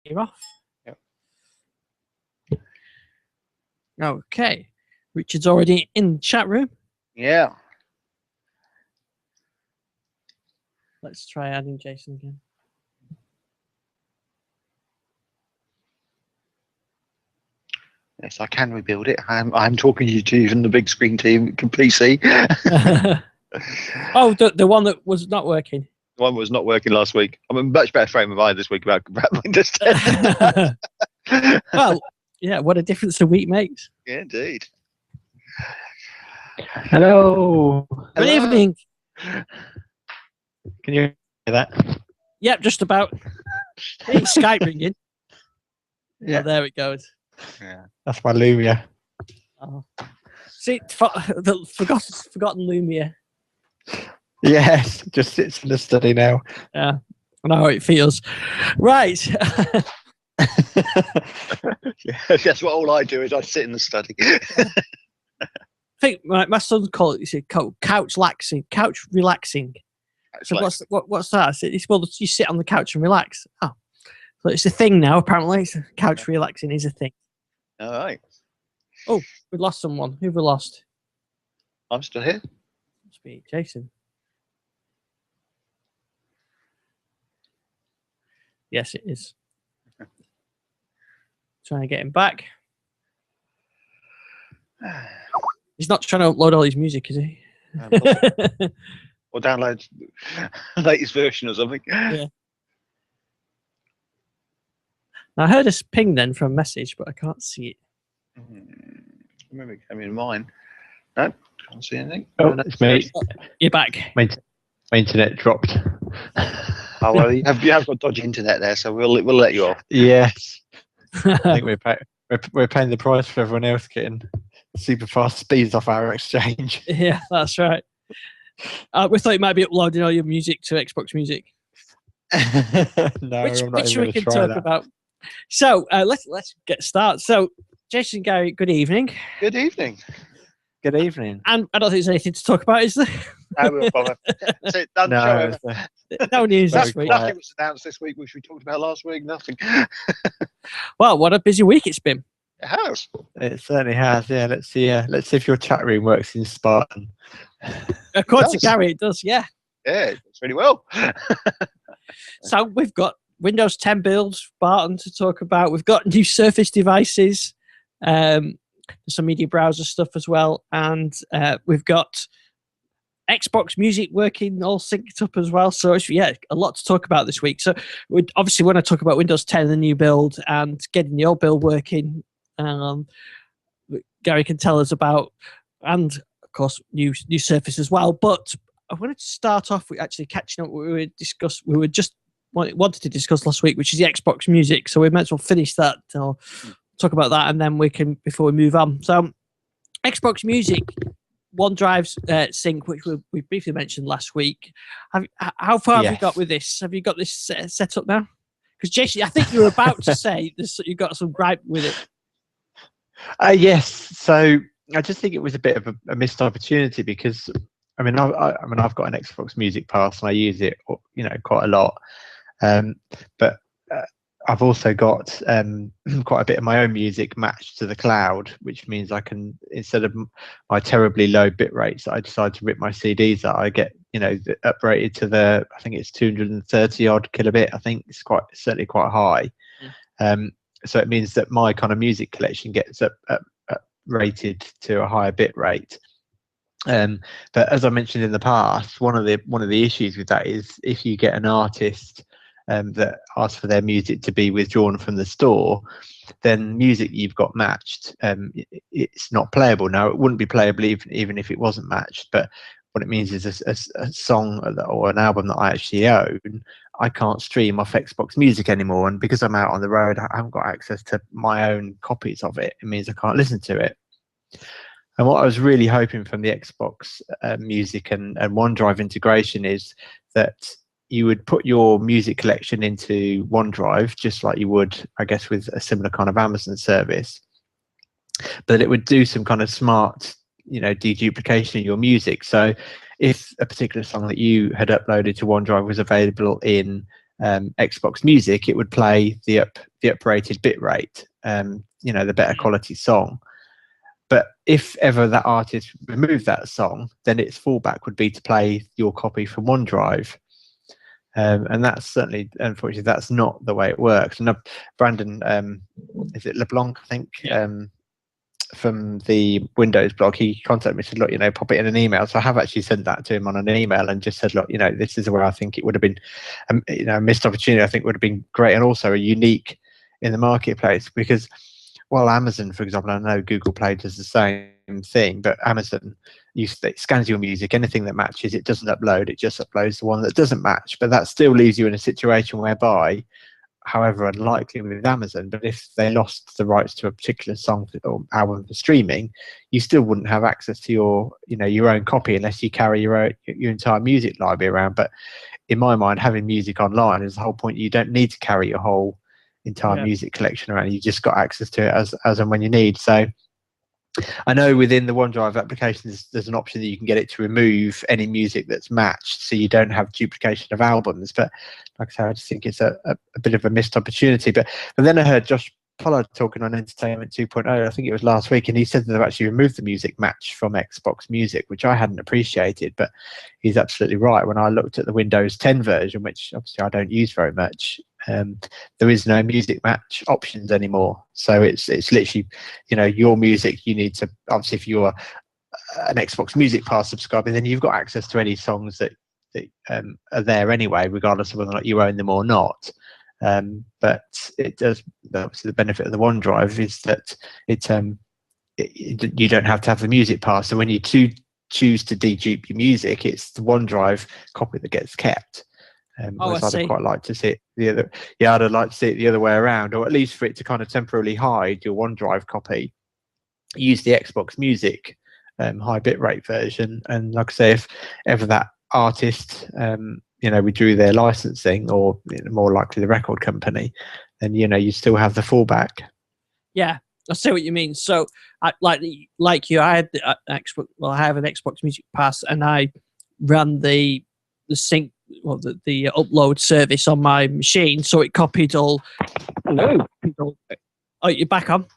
You're off. Yep. Okay. Richard's already in the chat room. Yeah. Let's try adding Jason again. Yes, I can rebuild it. I'm talking to you from the big screen team PC. Oh, the one that was not working. The one was not working last week. I'm in a much better frame of mind this week about Windows 10. Well, yeah, what a difference a week makes. Yeah, indeed. Hello. Good evening. Can you hear that? Yep, just about. It's Skype ringing. Yeah. Oh, there it goes. Yeah. That's my Lumia. Oh. See, the forgotten Lumia. Yes, just sits in the study now. Yeah, I know how it feels. Right. Yeah, that's what all I do is I sit in the study. I think my son called it couch relaxing. So what's that? It's well, you sit on the couch and relax. Oh, so it's a thing now. Apparently, it's couch relaxing is a thing. All right. Oh, we lost someone. Who have we lost? I'm still here. Must be Jason. Yes, it is. Trying to get him back. He's not trying to upload all his music, is he? Or download the latest version or something. Yeah. I heard a ping then from a message, but I can't see it. Maybe it came in mine. No, can't see anything. Oh, it's me. You're back. My internet dropped. Oh well, you have got dodgy internet there, so we'll let you off. Yes. I think we're paying the price for everyone else getting super fast speeds off our exchange. Yeah, that's right. We thought you might be uploading all your music to Xbox Music. No, which we can talk about. So let's get started. So, Jason, Gary, good evening. Good evening. Good evening. And I don't think there's anything to talk about, is there? I will bother. No news this week. Nothing was announced this week, which we talked about last week. Nothing. Well, what a busy week it's been. It has. It certainly has. Yeah. Let's see if your chat room works in Spartan. According to Gary, it does. Yeah. Yeah, it's really well. So we've got Windows 10 builds, Spartan to talk about. We've got new Surface devices, some media browser stuff as well, and we've got Xbox Music working all synced up as well. So yeah, a lot to talk about this week. So we obviously want to talk about Windows 10, the new build, and getting the old build working. Gary can tell us about, and of course new Surface as well. But I wanted to start off with actually catching up what we wanted to discuss last week, which is the Xbox Music. So we might as well finish that or talk about that, and then we can before we move on. So Xbox Music, OneDrive sync, which we briefly mentioned last week. How far have you got with this? Have you got this set up now? Because Jason, I think you were about to say this, you got some gripe with it. Yes. So I just think it was a bit of a missed opportunity because I've got an Xbox Music Pass and I use it, quite a lot. But I've also got quite a bit of my own music matched to the cloud, which means I can, instead of my terribly low bit rates that I decide to rip my CDs at, I get, uprated to I think it's 230 odd kilobit. I think it's certainly quite high. So it means that my kind of music collection gets up rated to a higher bit rate. But as I mentioned in the past, one of the issues with that is if you get an artist that asks for their music to be withdrawn from the store, then music you've got matched, it's not playable. Now, it wouldn't be playable even if it wasn't matched, but what it means is a song or an album that I actually own, I can't stream off Xbox Music anymore. And because I'm out on the road, I haven't got access to my own copies of it. It means I can't listen to it. And what I was really hoping from the Xbox Music and OneDrive integration is that you would put your music collection into OneDrive, just like you would, I guess, with a similar kind of Amazon service, but it would do some kind of smart, deduplication of your music. So if a particular song that you had uploaded to OneDrive was available in Xbox Music, it would play the uprated bit rate, the better quality song. But if ever that artist removed that song, then its fallback would be to play your copy from OneDrive. And that's certainly, unfortunately, that's not the way it works. And Brandon, is it LeBlanc, I think, from the Windows blog, he contacted me and said, look, pop it in an email. So I have actually sent that to him on an email and just said, look, this is where I think it would have been, a missed opportunity. I think would have been great, and also a unique in the marketplace, because while Amazon, for example, I know Google Play does the same thing, but Amazon, it scans your music, anything that matches, it doesn't upload, it just uploads the one that doesn't match. But that still leaves you in a situation whereby, however unlikely with Amazon, but if they lost the rights to a particular song or album for streaming, you still wouldn't have access to your own copy unless you carry your entire music library around. But in my mind, having music online is the whole point. You don't need to carry your whole entire music collection around. You just got access to it as and when you need. So I know within the OneDrive application there's an option that you can get it to remove any music that's matched, so you don't have duplication of albums. But like I said, I just think it's a bit of a missed opportunity. But then I heard Josh Pollard talking on Entertainment 2.0, I think it was last week, and he said that they've actually removed the music match from Xbox Music, which I hadn't appreciated. But he's absolutely right. When I looked at the Windows 10 version, which obviously I don't use very much, there is no music match options anymore. So it's literally, your music, you need to, obviously if you're an Xbox Music Pass subscriber, then you've got access to any songs that are there anyway, regardless of whether or not you own them or not. But it does, obviously the benefit of the OneDrive is that you don't have to have the Music Pass. So when you choose to dedupe your music, it's the OneDrive copy that gets kept. I'd quite like to see it the other. Yeah, I'd like to see it the other way around, or at least for it to kind of temporarily hide your OneDrive copy. Use the Xbox Music high bitrate version, and like I say, if ever that artist withdrew their licensing, or more likely the record company, then you still have the fallback. Yeah, I see what you mean. So, like you, I had the Xbox. Well, I have an Xbox Music Pass, and I ran the sync, the upload service on my machine, so it copied all. Hello. Oh, you're back on.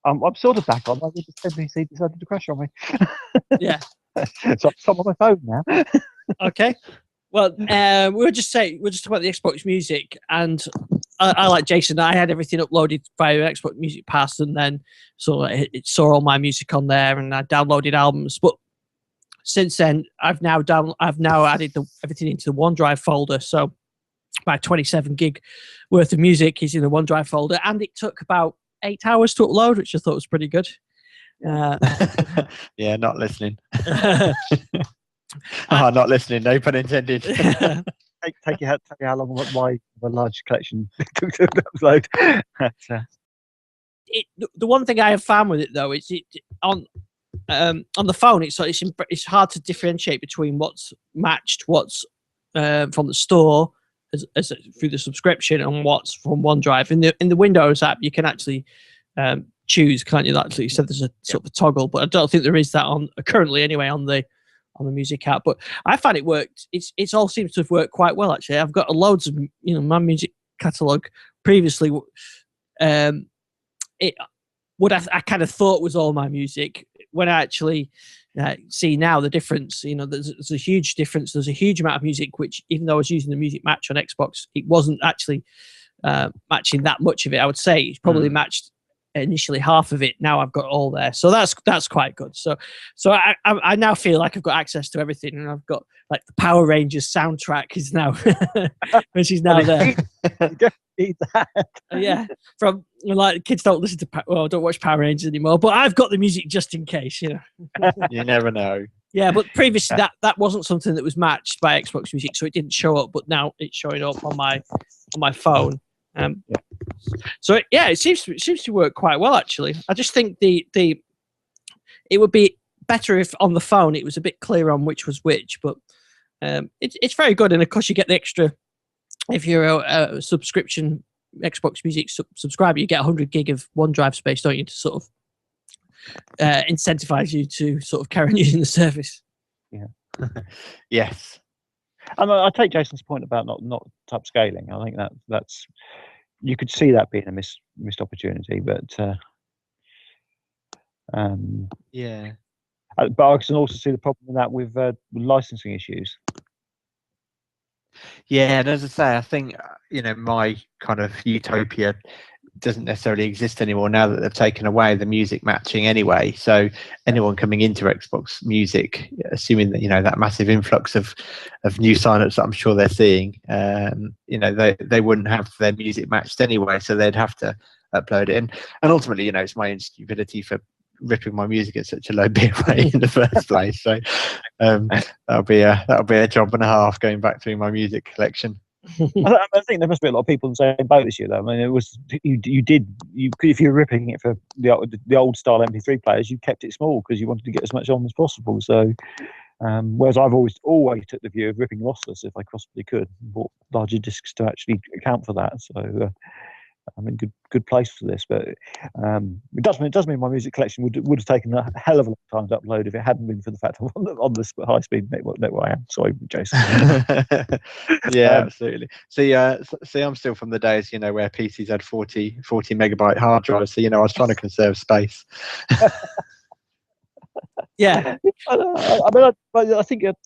I'm sort of back on. I just suddenly decided to crash on me. Yeah. So I'm on my phone now. Okay. Well, we're just talking about the Xbox Music, and I like Jason. I had everything uploaded via Xbox Music Pass, and then it saw all my music on there, and I downloaded albums. But since then, I've now added everything into the OneDrive folder. So my 27 gig worth of music is in the OneDrive folder, and it took about 8 hours to upload, which I thought was pretty good. Yeah, not listening. Not listening. No pun intended. Take how long my large collection took to upload. The one thing I have found with it though is on the phone. It's hard to differentiate between what's matched, what's from the store as through the subscription, and what's from OneDrive. In the Windows app, you can actually choose, can't you? Actually, you said there's a sort of a toggle, but I don't think there is that on currently anyway on the music app. But I find it worked. It's all seems to have worked quite well actually. I've got loads of my music catalog previously. I kind of thought was all my music. When I actually see now the difference, there's a huge difference. There's a huge amount of music which, even though I was using the music match on Xbox, it wasn't actually matching that much of it. I would say it's probably matched initially half of it. Now I've got all there, so that's quite good. So I now feel like I've got access to everything, and I've got like the Power Rangers soundtrack is now which is now there. Need that. Yeah, from like kids don't don't watch Power Rangers anymore, but I've got the music just in case. You never know. Yeah, but previously that wasn't something that was matched by Xbox Music, so it didn't show up. But now it's showing up on my phone. So it seems to work quite well actually. I just think it would be better if on the phone it was a bit clearer on which was which. But it's very good, and of course you get the extra. If you're a subscription Xbox Music subscriber, you get 100 gig of OneDrive space, don't you, to sort of incentivize you to sort of carry on using the service. Yeah. Yes. I take Jason's point about not upscaling. I think that's you could see that being a missed opportunity, but Yeah. but I can also see the problem with that with licensing issues. Yeah, and as I say, I think my kind of utopia doesn't necessarily exist anymore now that they've taken away the music matching anyway. So anyone coming into Xbox Music, assuming that that massive influx of new signups that I'm sure they're seeing, they wouldn't have their music matched anyway, so they'd have to upload it. And ultimately, it's my own stupidity for ripping my music at such a low bit rate in the first place. So that'll be a job and a half going back through my music collection. I think there must be a lot of people in the same boat as you, though. I mean, it was if you were ripping it for the old style MP3 players, you kept it small because you wanted to get as much on as possible. So, whereas I've always took the view of ripping lossless if I possibly could, bought larger discs to actually account for that. So, I'm in good place for this, but it does mean my music collection would have taken a hell of a long time to upload if it hadn't been for the fact I'm on this high speed network I am. Sorry, Jason. Yeah, absolutely. See, I'm still from the days where PCs had 40 megabyte hard drives. So I was trying to conserve space. Yeah, I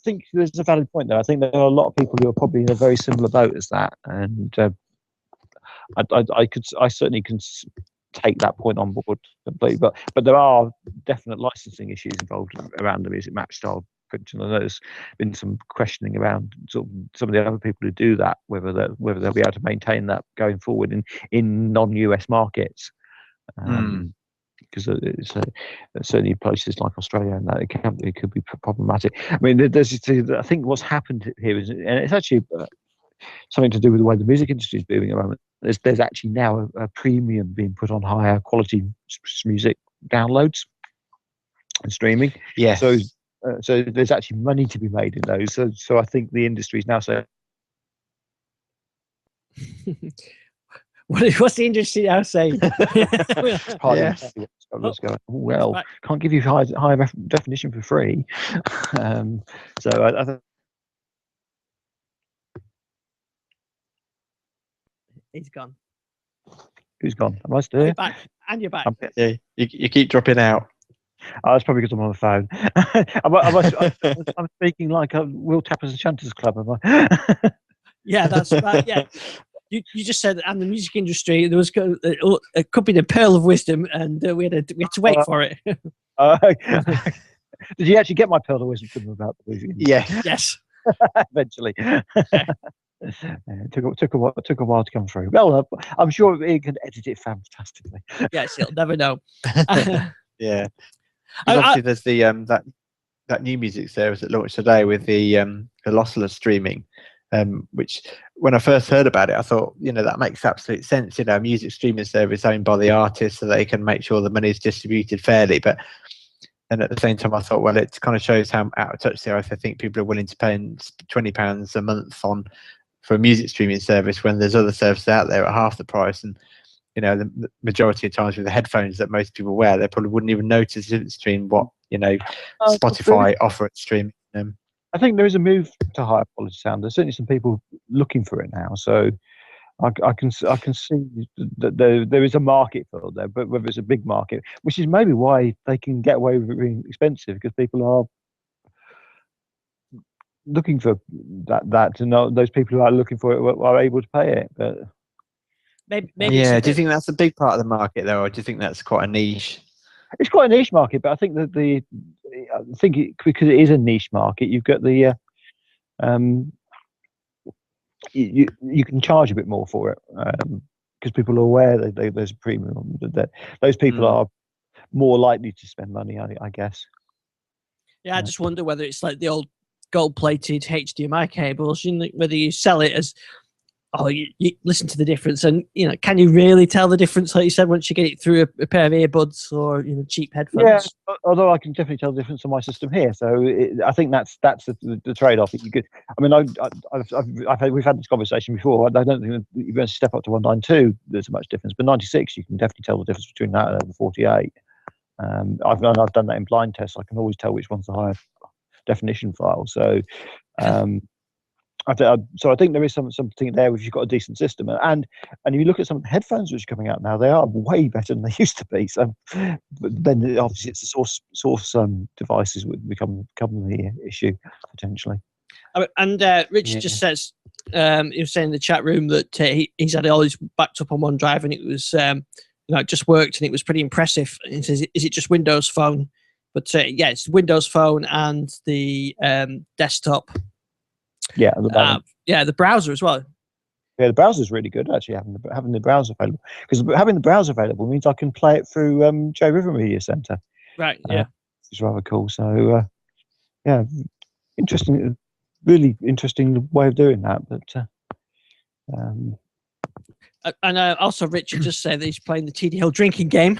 think there's a valid point there. I think there are a lot of people who are probably in a very similar boat as that, and I certainly can take that point on board completely, but there are definite licensing issues involved around the music match style printing. I know there's been some questioning around sort of some of the other people who do that, whether they'll be able to maintain that going forward in non-US markets. Because certainly places like Australia and that it could be problematic. I mean, I think what's happened here is, and it's actually something to do with the way the music industry is moving around. There's actually now a premium being put on higher quality music downloads and streaming. Yes. So there's actually money to be made in those. So I think the industry is now saying. What's the industry now saying? Yes. Well, can't give you high definition for free. So I think. He's gone. Who's gone? Am I still here? You're back. And you're back. Yeah, you keep dropping out. Oh, it's probably because I'm on the phone. I'm speaking like a Will Tappers and Chanters Club, am I? Yeah, that's right. Yeah. You just said, and the music industry, there was it could be the pearl of wisdom, and we had to wait for it. Did you actually get my pearl of wisdom about the music industry? Yes. Eventually. It took a while to come through. Well, I'm sure it can edit it fantastically. Yes, you'll never know. Yeah. Obviously, there's the that new music service that launched today with the lossless streaming, which when I first heard about it, I thought that makes absolute sense. A music streaming service owned by the artist, so they can make sure the money is distributed fairly. And at the same time, I thought, well, it kind of shows how out of touch they are if I think people are willing to pay £20 a month for a music streaming service when there's other services out there at half the price. And the majority of times with the headphones that most people wear, they probably wouldn't even notice if it's streamed what Spotify offer at streaming. I think there is a move to higher quality sound. There's certainly some people looking for it now. So I can see that there is a market for it there, but whether it's a big market, which is maybe why they can get away with it being expensive, because people are looking for that to know those people who are looking for it are able to pay it. But maybe yeah, do you think that's a big part of the market though, or do you think that's quite a niche? It's quite a niche market, but I think that because it is a niche market, you've got the you can charge a bit more for it because people are aware that there's a premium. That those people are more likely to spend money, I guess. Yeah, I just wonder whether it's like the old gold-plated HDMI cables. Whether you sell it as, you listen to the difference, and can you really tell the difference, like you said, once you get it through a pair of earbuds or cheap headphones? Yeah, although I can definitely tell the difference on my system here, so I think that's the trade-off. You could, I mean, we've had this conversation before. I don't think that you're going to step up to 192. There's much difference, but 96, you can definitely tell the difference between that and over 48. I've done that in blind tests. I can always tell which one's the higher definition file. So. So I think there is something there if you've got a decent system, and if you look at some of the headphones which are coming out now, they are way better than they used to be. So, but then obviously it's the source devices would become the issue potentially. And Richard just says he was saying in the chat room that he's had it all backed up on OneDrive, and it was it just worked, and it was pretty impressive. And he says, "Is it just Windows Phone?" But yeah, it's Windows Phone and the desktop. Yeah, the browser as well. Yeah, the browser is really good actually. Having the browser available, because having the browser available means I can play it through J River Media Center. Right. Yeah. It's rather cool. So yeah, interesting. Really interesting way of doing that. But and also Richard just said that he's playing the TDL drinking game.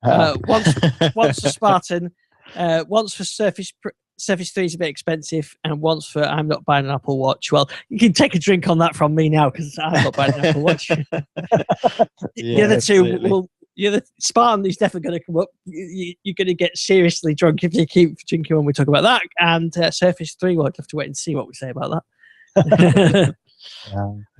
Once for Spartan, once for Surface 3 is a bit expensive, and once for I'm not buying an Apple Watch. Well, you can take a drink on that from me now, because I'm not buying an Apple Watch. The other two the Spartan is definitely going to come up. You're going to get seriously drunk if you keep drinking when we talk about that. And Surface 3, we'll have to wait and see what we say about that.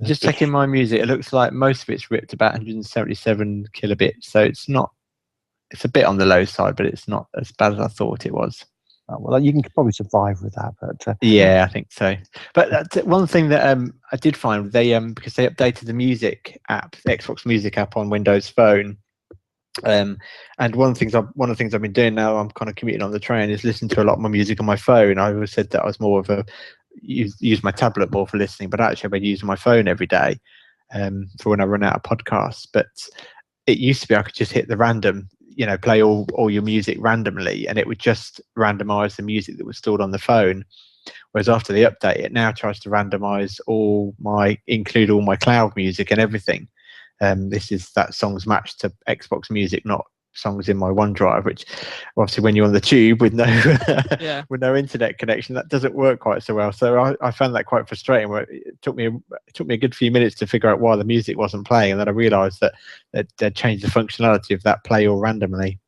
Just checking my music. It looks like most of it's ripped about 177 kilobits, so it's a bit on the low side, but it's not as bad as I thought it was. Oh, well, you can probably survive with that, but yeah, I think so. But that's one thing that I did find, they because they updated the music app, the Xbox Music app on Windows Phone. And one of the things I've been doing now, I'm kind of commuting on the train, is listen to a lot more music on my phone. I always said that I was more of a use my tablet more for listening, but actually I've been using my phone every day for when I run out of podcasts. But it used to be I could just hit the random, play all your music randomly, and it would just randomize the music that was stored on the phone. Whereas after the update, it now tries to randomize include all my cloud music and everything. This is that songs matched to Xbox Music, not songs in my OneDrive, which obviously when you're on the tube with no with no internet connection, that doesn't work quite so well. So I found that quite frustrating. Where it took me a good few minutes to figure out why the music wasn't playing, and then I realised that they'd changed the functionality of that play all randomly.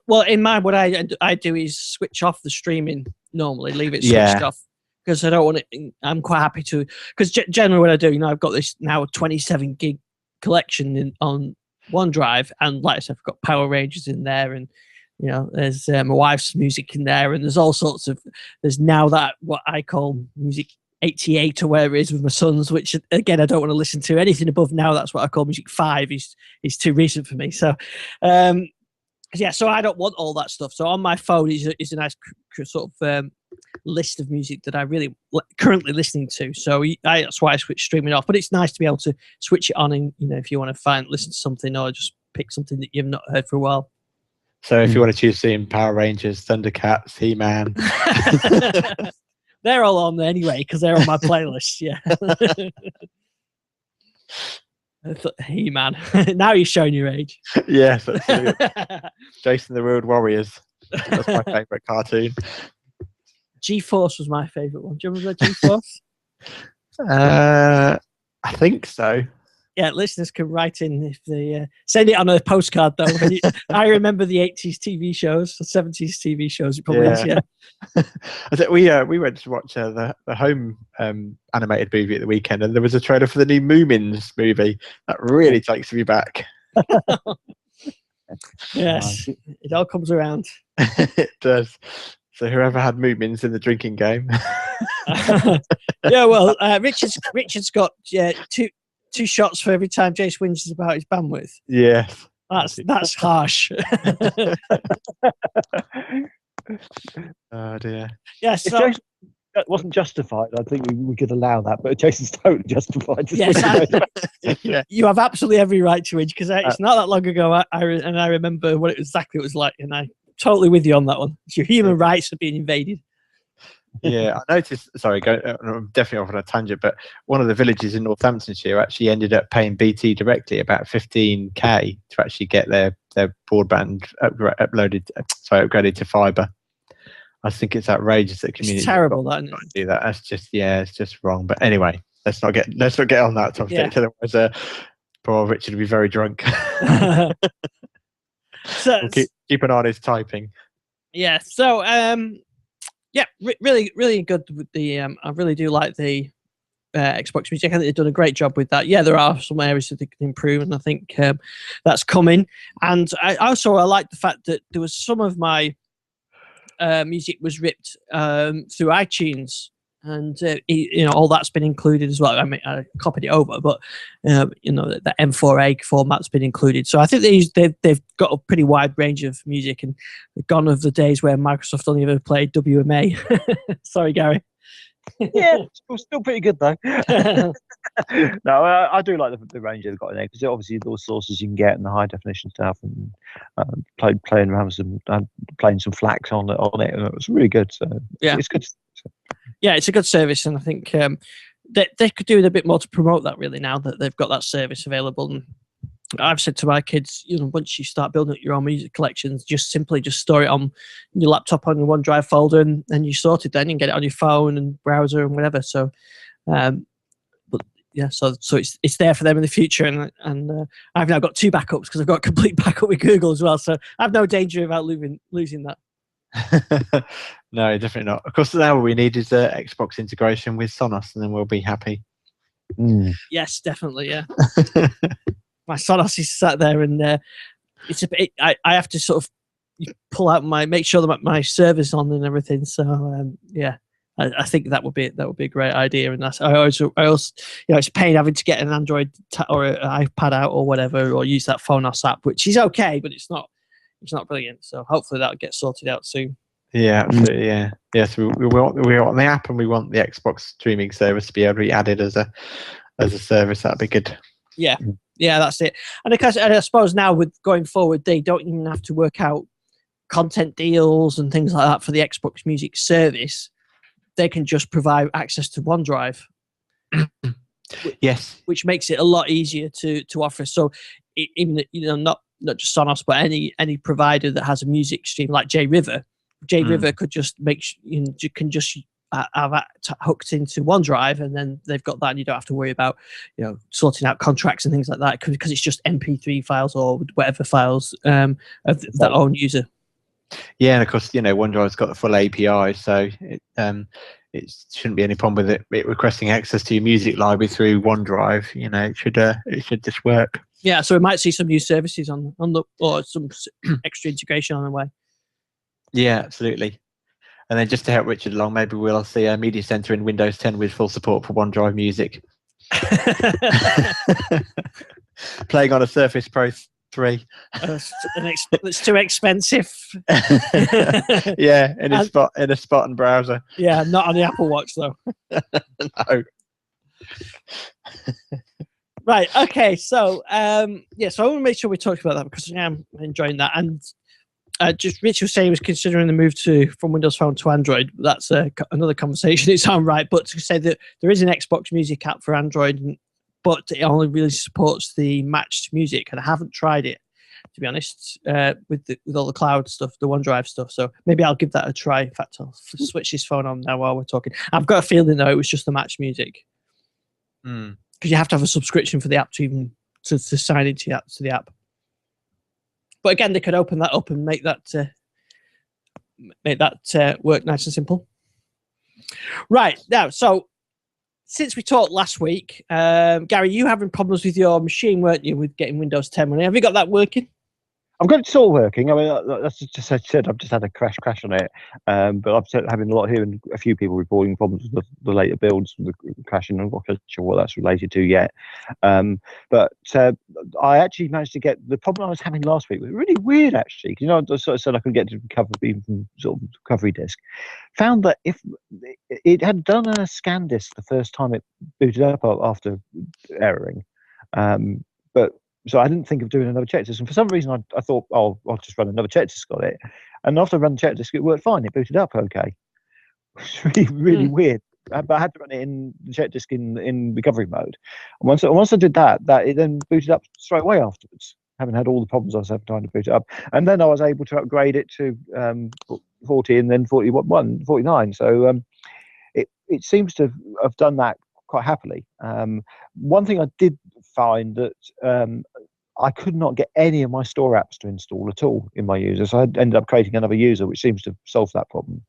Well, in mine, what I do is switch off the streaming normally, leave it switched off. Because I don't want it. I'm quite happy to. Because generally, what I do, I've got this now 27 gig collection on OneDrive, and like I said, I've got Power Rangers in there, and there's my wife's music in there, and there's all sorts of. There's now that what I call music 88 or whatever it is with my sons, which again I don't want to listen to anything above now. That's what I call music 5. Is too recent for me. So, so I don't want all that stuff. So on my phone is a nice sort of list of music that I really currently listening to. So that's why I switch streaming off. But it's nice to be able to switch it on, and if you want to listen to something, or just pick something that you've not heard for a while. So if you want to choose between Power Rangers, Thundercats, He-Man, they're all on there anyway because they're on my playlist. Yeah. He-Man. Now you're showing your age. Yes, absolutely. Jason the Road Warriors. That's my favourite cartoon. G-Force was my favourite one. Do you remember G-Force? I think so. Yeah, listeners can write in if they send it on a postcard though. I remember the 80s TV shows, the 70s TV shows. It probably is, yeah. I think we went to watch the Home animated movie at the weekend, and there was a trailer for the new Moomins movie that really takes me back. Yes, it all comes around. It does. So whoever had Moomins in the drinking game. Yeah, well, Richard's got two shots for every time Jace whinges about his bandwidth. Yes. That's harsh. Oh dear. Yeah, so that wasn't justified. I think we could allow that, but Jason's totally justified. Yes, you have absolutely every right to whinge, because it's not that long ago. I remember what exactly it was like, and I totally with you on that one. Your human rights are being invaded. Yeah, I noticed. Sorry, I'm definitely off on a tangent, but one of the villages in Northamptonshire actually ended up paying BT directly about 15k to actually get their broadband upgraded to fibre. I think it's outrageous that community. It's terrible that, isn't it? Do that. That's just it's just wrong. But anyway, let's not get on that topic. Yeah. Otherwise, poor Richard will be very drunk. So we'll keep an eye on his typing. Yeah. So Yeah, really, really good with the. I really do like the Xbox Music. I think they've done a great job with that. Yeah, there are some areas that they can improve, and I think that's coming. And I like the fact that there was some of my music was ripped through iTunes, and all that's been included as well. I mean, I copied it over, but the M4A format's been included. So I think they've got a pretty wide range of music, and gone of the days where Microsoft only ever played WMA. Sorry, Gary. Yeah, still pretty good though. No, I do like the range they've got in there, because obviously all the sources you can get and the high definition stuff, and playing around with some playing some FLACs on it, and it was really good. So yeah, it's good. Yeah, it's a good service, and I think they could do a bit more to promote that, really, now that they've got that service available. And I've said to my kids, once you start building up your own music collections, just store it on your laptop on your OneDrive folder, and you sort it then and get it on your phone and browser and whatever. So, but yeah, so it's there for them in the future, and I've now got 2 backups because I've got a complete backup with Google as well. So I've no danger about losing that. No, definitely not. Of course, now what we need is Xbox integration with Sonos, and then we'll be happy. Yes, definitely. Yeah. My Sonos is sat there, and it's a bit. I have to sort of pull out make sure that my server's on and everything. So yeah, I think that would be a great idea. And I also it's a pain having to get an Android or an iPad out or whatever, or use that Phonos app, which is okay, but it's not brilliant. So hopefully that'll get sorted out soon. Yeah, absolutely. Yeah, yes. We want the app, and we want the Xbox streaming service to be able to be added as a service. That'd be good. Yeah, that's it. And I suppose now, with going forward, they don't even have to work out content deals and things like that for the Xbox Music service. They can just provide access to OneDrive. Yes, which makes it a lot easier to offer. So even not just Sonos, but any provider that has a music stream like JRiver could just can just have that hooked into OneDrive, and then they've got that, and you don't have to worry about sorting out contracts and things like that, because it's just MP3 files or whatever files of that own user. Yeah, and of course OneDrive's got the full API, so it shouldn't be any problem with it requesting access to your music library through OneDrive. It should just work. Yeah, so we might see some new services on the, or some extra integration on the way. Yeah, absolutely. And then just to help Richard along, maybe we'll see a media center in Windows 10 with full support for OneDrive Music. Playing on a Surface Pro 3. It's too expensive. Yeah, in a spot and browser. Yeah, not on the Apple Watch though. No. Right. Okay. So so I want to make sure we talk about that, because I am enjoying that. And just Rich was saying he was considering the move from Windows Phone to Android. That's another conversation in its own right. But to say that there is an Xbox Music app for Android, but it only really supports the matched music, and I haven't tried it, to be honest, with all the cloud stuff, the OneDrive stuff. So maybe I'll give that a try. In fact, I'll switch this phone on now while we're talking. I've got a feeling though it was just the matched music, because you have to have a subscription for the app to sign into the app. But again, they could open that up and make that work nice and simple. Right now, so since we talked last week, Gary, you having problems with your machine, weren't you, with getting Windows 10 running? Have you got that working? I've got it sort of working. I mean, that's just I said. I've just had a crash on it, but I've having a lot here, and a few people reporting problems with the later builds, the crashing. I'm not sure what that's related to yet. But I actually managed to get the problem I was having last week was really weird, actually. I sort of said I couldn't get to recovery, even from sort of recovery disk. Found that if it had done a scan disk the first time it booted up after erroring, but so I didn't think of doing another check disk, and for some reason I thought, I'll just run another check disk on it, and after I ran the check disk, it worked fine. It booted up okay. It's really weird. But I had to run it in the check disk in recovery mode, and once I did that it then booted up straight away afterwards. Having had all the problems I was having trying to boot it up, and then I was able to upgrade it to 40 and then 49. So it seems to have done that quite happily. One thing I did find that I could not get any of my store apps to install at all in my user, so I ended up creating another user, which seems to solve that problem.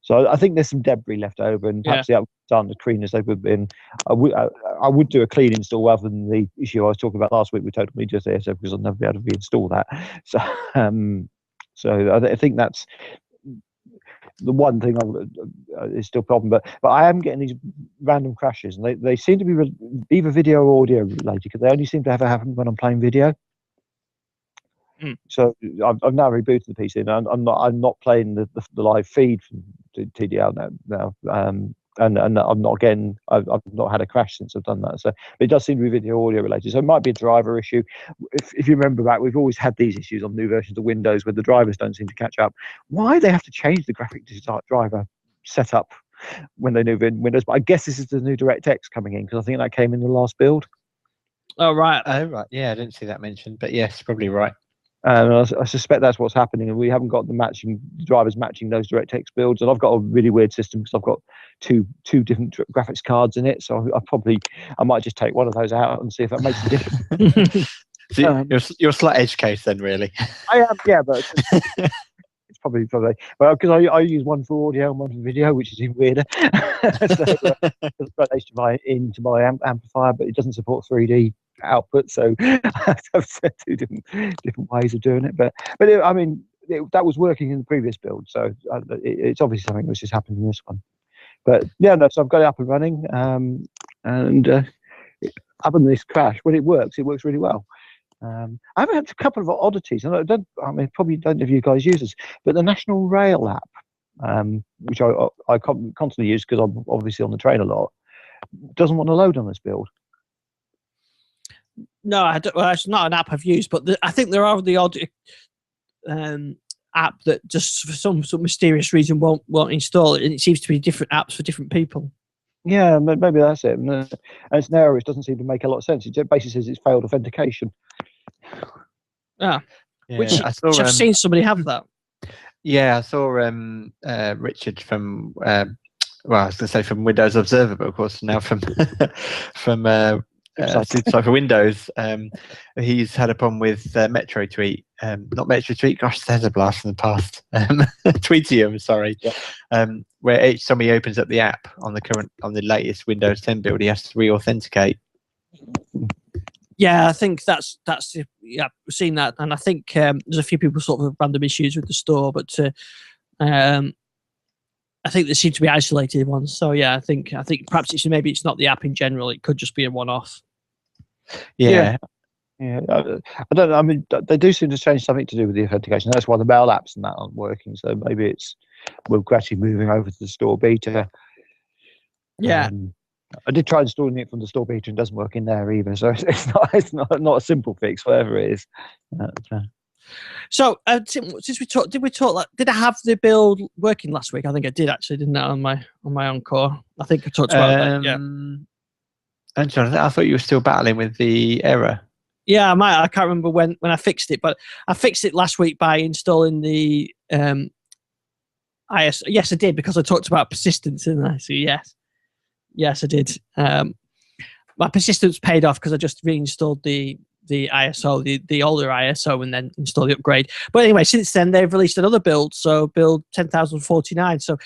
So I think there's some debris left over, and perhaps the upgrades aren't as clean as they would have been. I would do a clean install rather than the issue I was talking about last week with Total Media ASO, because I'll never be able to reinstall that. So I think that's the one thing is still a problem. But I am getting these random crashes, and they seem to be either video or audio related, because they only seem to ever happen when I'm playing video. So I've now rebooted the PC, and I'm not playing the live feed from TDL now. And I'm not again. I've not had a crash since I've done that. So it does seem to be video audio related. So it might be a driver issue. If you remember back, we've always had these issues on new versions of Windows where the drivers don't seem to catch up. Why they have to change the graphic driver setup when they move in Windows? But I guess this is the new DirectX coming in, because I think that came in the last build. Oh right. Yeah, I didn't see that mentioned, but yes, probably right. And I suspect that's what's happening, and we haven't got the drivers matching those DirectX builds. And I've got a really weird system because I've got two different graphics cards in it. So I might just take one of those out and see if that makes a difference. So you're a slight edge case then, really. I am, yeah, but it's probably well, because I use one for audio and one for video, which is even weirder. So it's into my amplifier, but it doesn't support 3D output, so I've set two different ways of doing it. But that was working in the previous build, so it's obviously something which has happened in this one. But yeah, no, so I've got it up and running, and other than this crash, when it works really well. I've had a couple of oddities, and probably don't know if you guys use this, but the National Rail app, which I constantly use because I'm obviously on the train a lot, doesn't want to load on this build. No, I don't. Well, it's not an app I've used, but I think there are the odd app that just for some mysterious reason won't install it, and it seems to be different apps for different people. Yeah, maybe that's it. And it's an error which doesn't seem to make a lot of sense. It basically says it's failed authentication. Yeah. Which I saw, I've seen somebody have that. Yeah, I saw Richard from I was going to say from Windows Observer, but of course now from for Windows. He's had a problem with Metro Tweet, not Metro Tweet. Gosh, there's a blast in the past. Tweetium, sorry. Yeah. Where each time he opens up the app on the latest Windows 10 build, he has to re-authenticate. Yeah, I think that's yeah, we've seen that, and I think there's a few people sort of random issues with the store, but I think there seem to be isolated ones. So yeah, I think perhaps maybe it's not the app in general. It could just be a one-off. Yeah. I don't know. I mean, they do seem to change something to do with the authentication. That's why the mail apps and that aren't working. So maybe we're gradually moving over to the store beta. Yeah. I did try installing it from the store beta and it doesn't work in there either. So it's not a simple fix, whatever it is. So since we talked, did I have the build working last week? I think I did actually, didn't I, on my encore? I think I talked about that. Yeah. And Jonathan, I thought you were still battling with the error. Yeah, I can't remember when I fixed it, but I fixed it last week by installing the ISO. Yes, I did, because I talked about persistence, didn't I? So yes, I did. My persistence paid off because I just reinstalled the ISO, the older ISO, and then installed the upgrade. But anyway, since then they've released another build, so build 10,049. So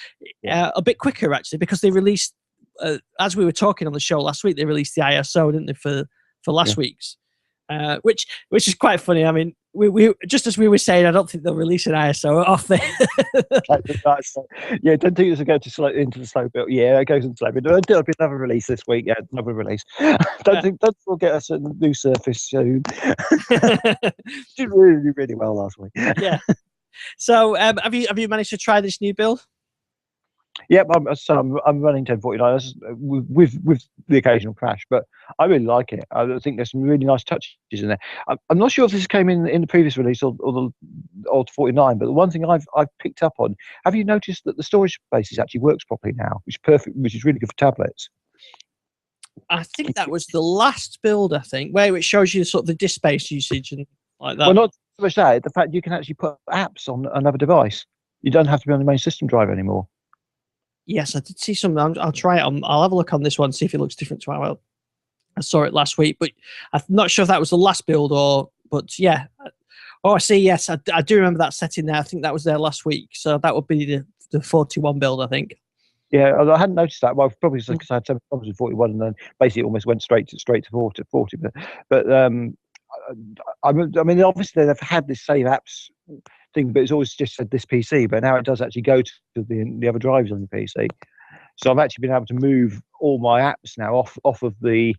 a bit quicker actually, because they released, as we were talking on the show last week, they released the ISO, didn't they, for last week's, which is quite funny. I mean, we just as we were saying, I don't think they'll release an ISO off there. Yeah, don't think this will go into the slow build. Yeah, it goes into slow build. There'll be another release this week. Yeah, another release. Don't think we'll get us a new Surface soon. Did really, really well last week. Yeah. So, have you managed to try this new build? Yep, I'm running 1049 with the occasional crash, but I really like it. I think there's some really nice touches in there. I'm not sure if this came in the previous release or the old 49, but the one thing I've picked up on, have you noticed that the storage spaces actually works properly now, which is really good for tablets? I think that was the last build, I think, where it shows you sort of the disk space usage and like that. Well, not so much that, the fact you can actually put apps on another device. You don't have to be on the main system drive anymore. Yes, I did see something. I'll try it. I'll have a look on this one, see if it looks different to how I saw it last week. But I'm not sure if that was the last build but yeah. Oh, I see. Yes, I do remember that setting there. I think that was there last week. So that would be the 41 build, I think. Yeah, I hadn't noticed that. Well, probably because I had some problems with 41, and then basically almost went straight to 40. But I mean, obviously they've had this save apps thing, but it's always just said this PC. But now it does actually go to the other drives on the PC. So I've actually been able to move all my apps now off of the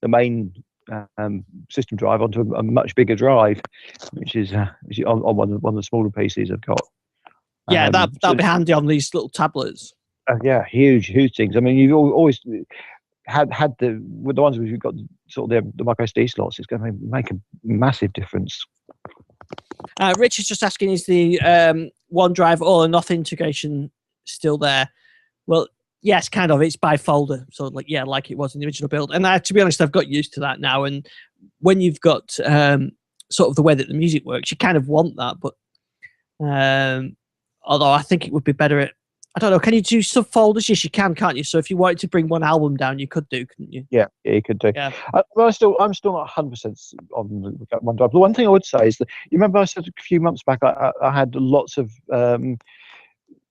main system drive onto a much bigger drive, which is on one of the smaller PCs I've got. Yeah, that'll be handy on these little tablets. Yeah, huge things. I mean, you've always had with the ones we've got sort of the micro SD slots. It's going to make a massive difference. Rich is just asking, is the OneDrive all or nothing integration still there? Well, yes, kind of. It's by folder, so like it was in the original build. And to be honest, I've got used to that now. And when you've got sort of the way that the music works, you kind of want that. But although I think it would be better at, I don't know, can you do subfolders? Yes, you can, can't you? So if you wanted to bring one album down, you could do, couldn't you? Yeah, you could do. Yeah. Well, I'm still not 100% on OneDrive. The one thing I would say is that, you remember I said a few months back I had lots of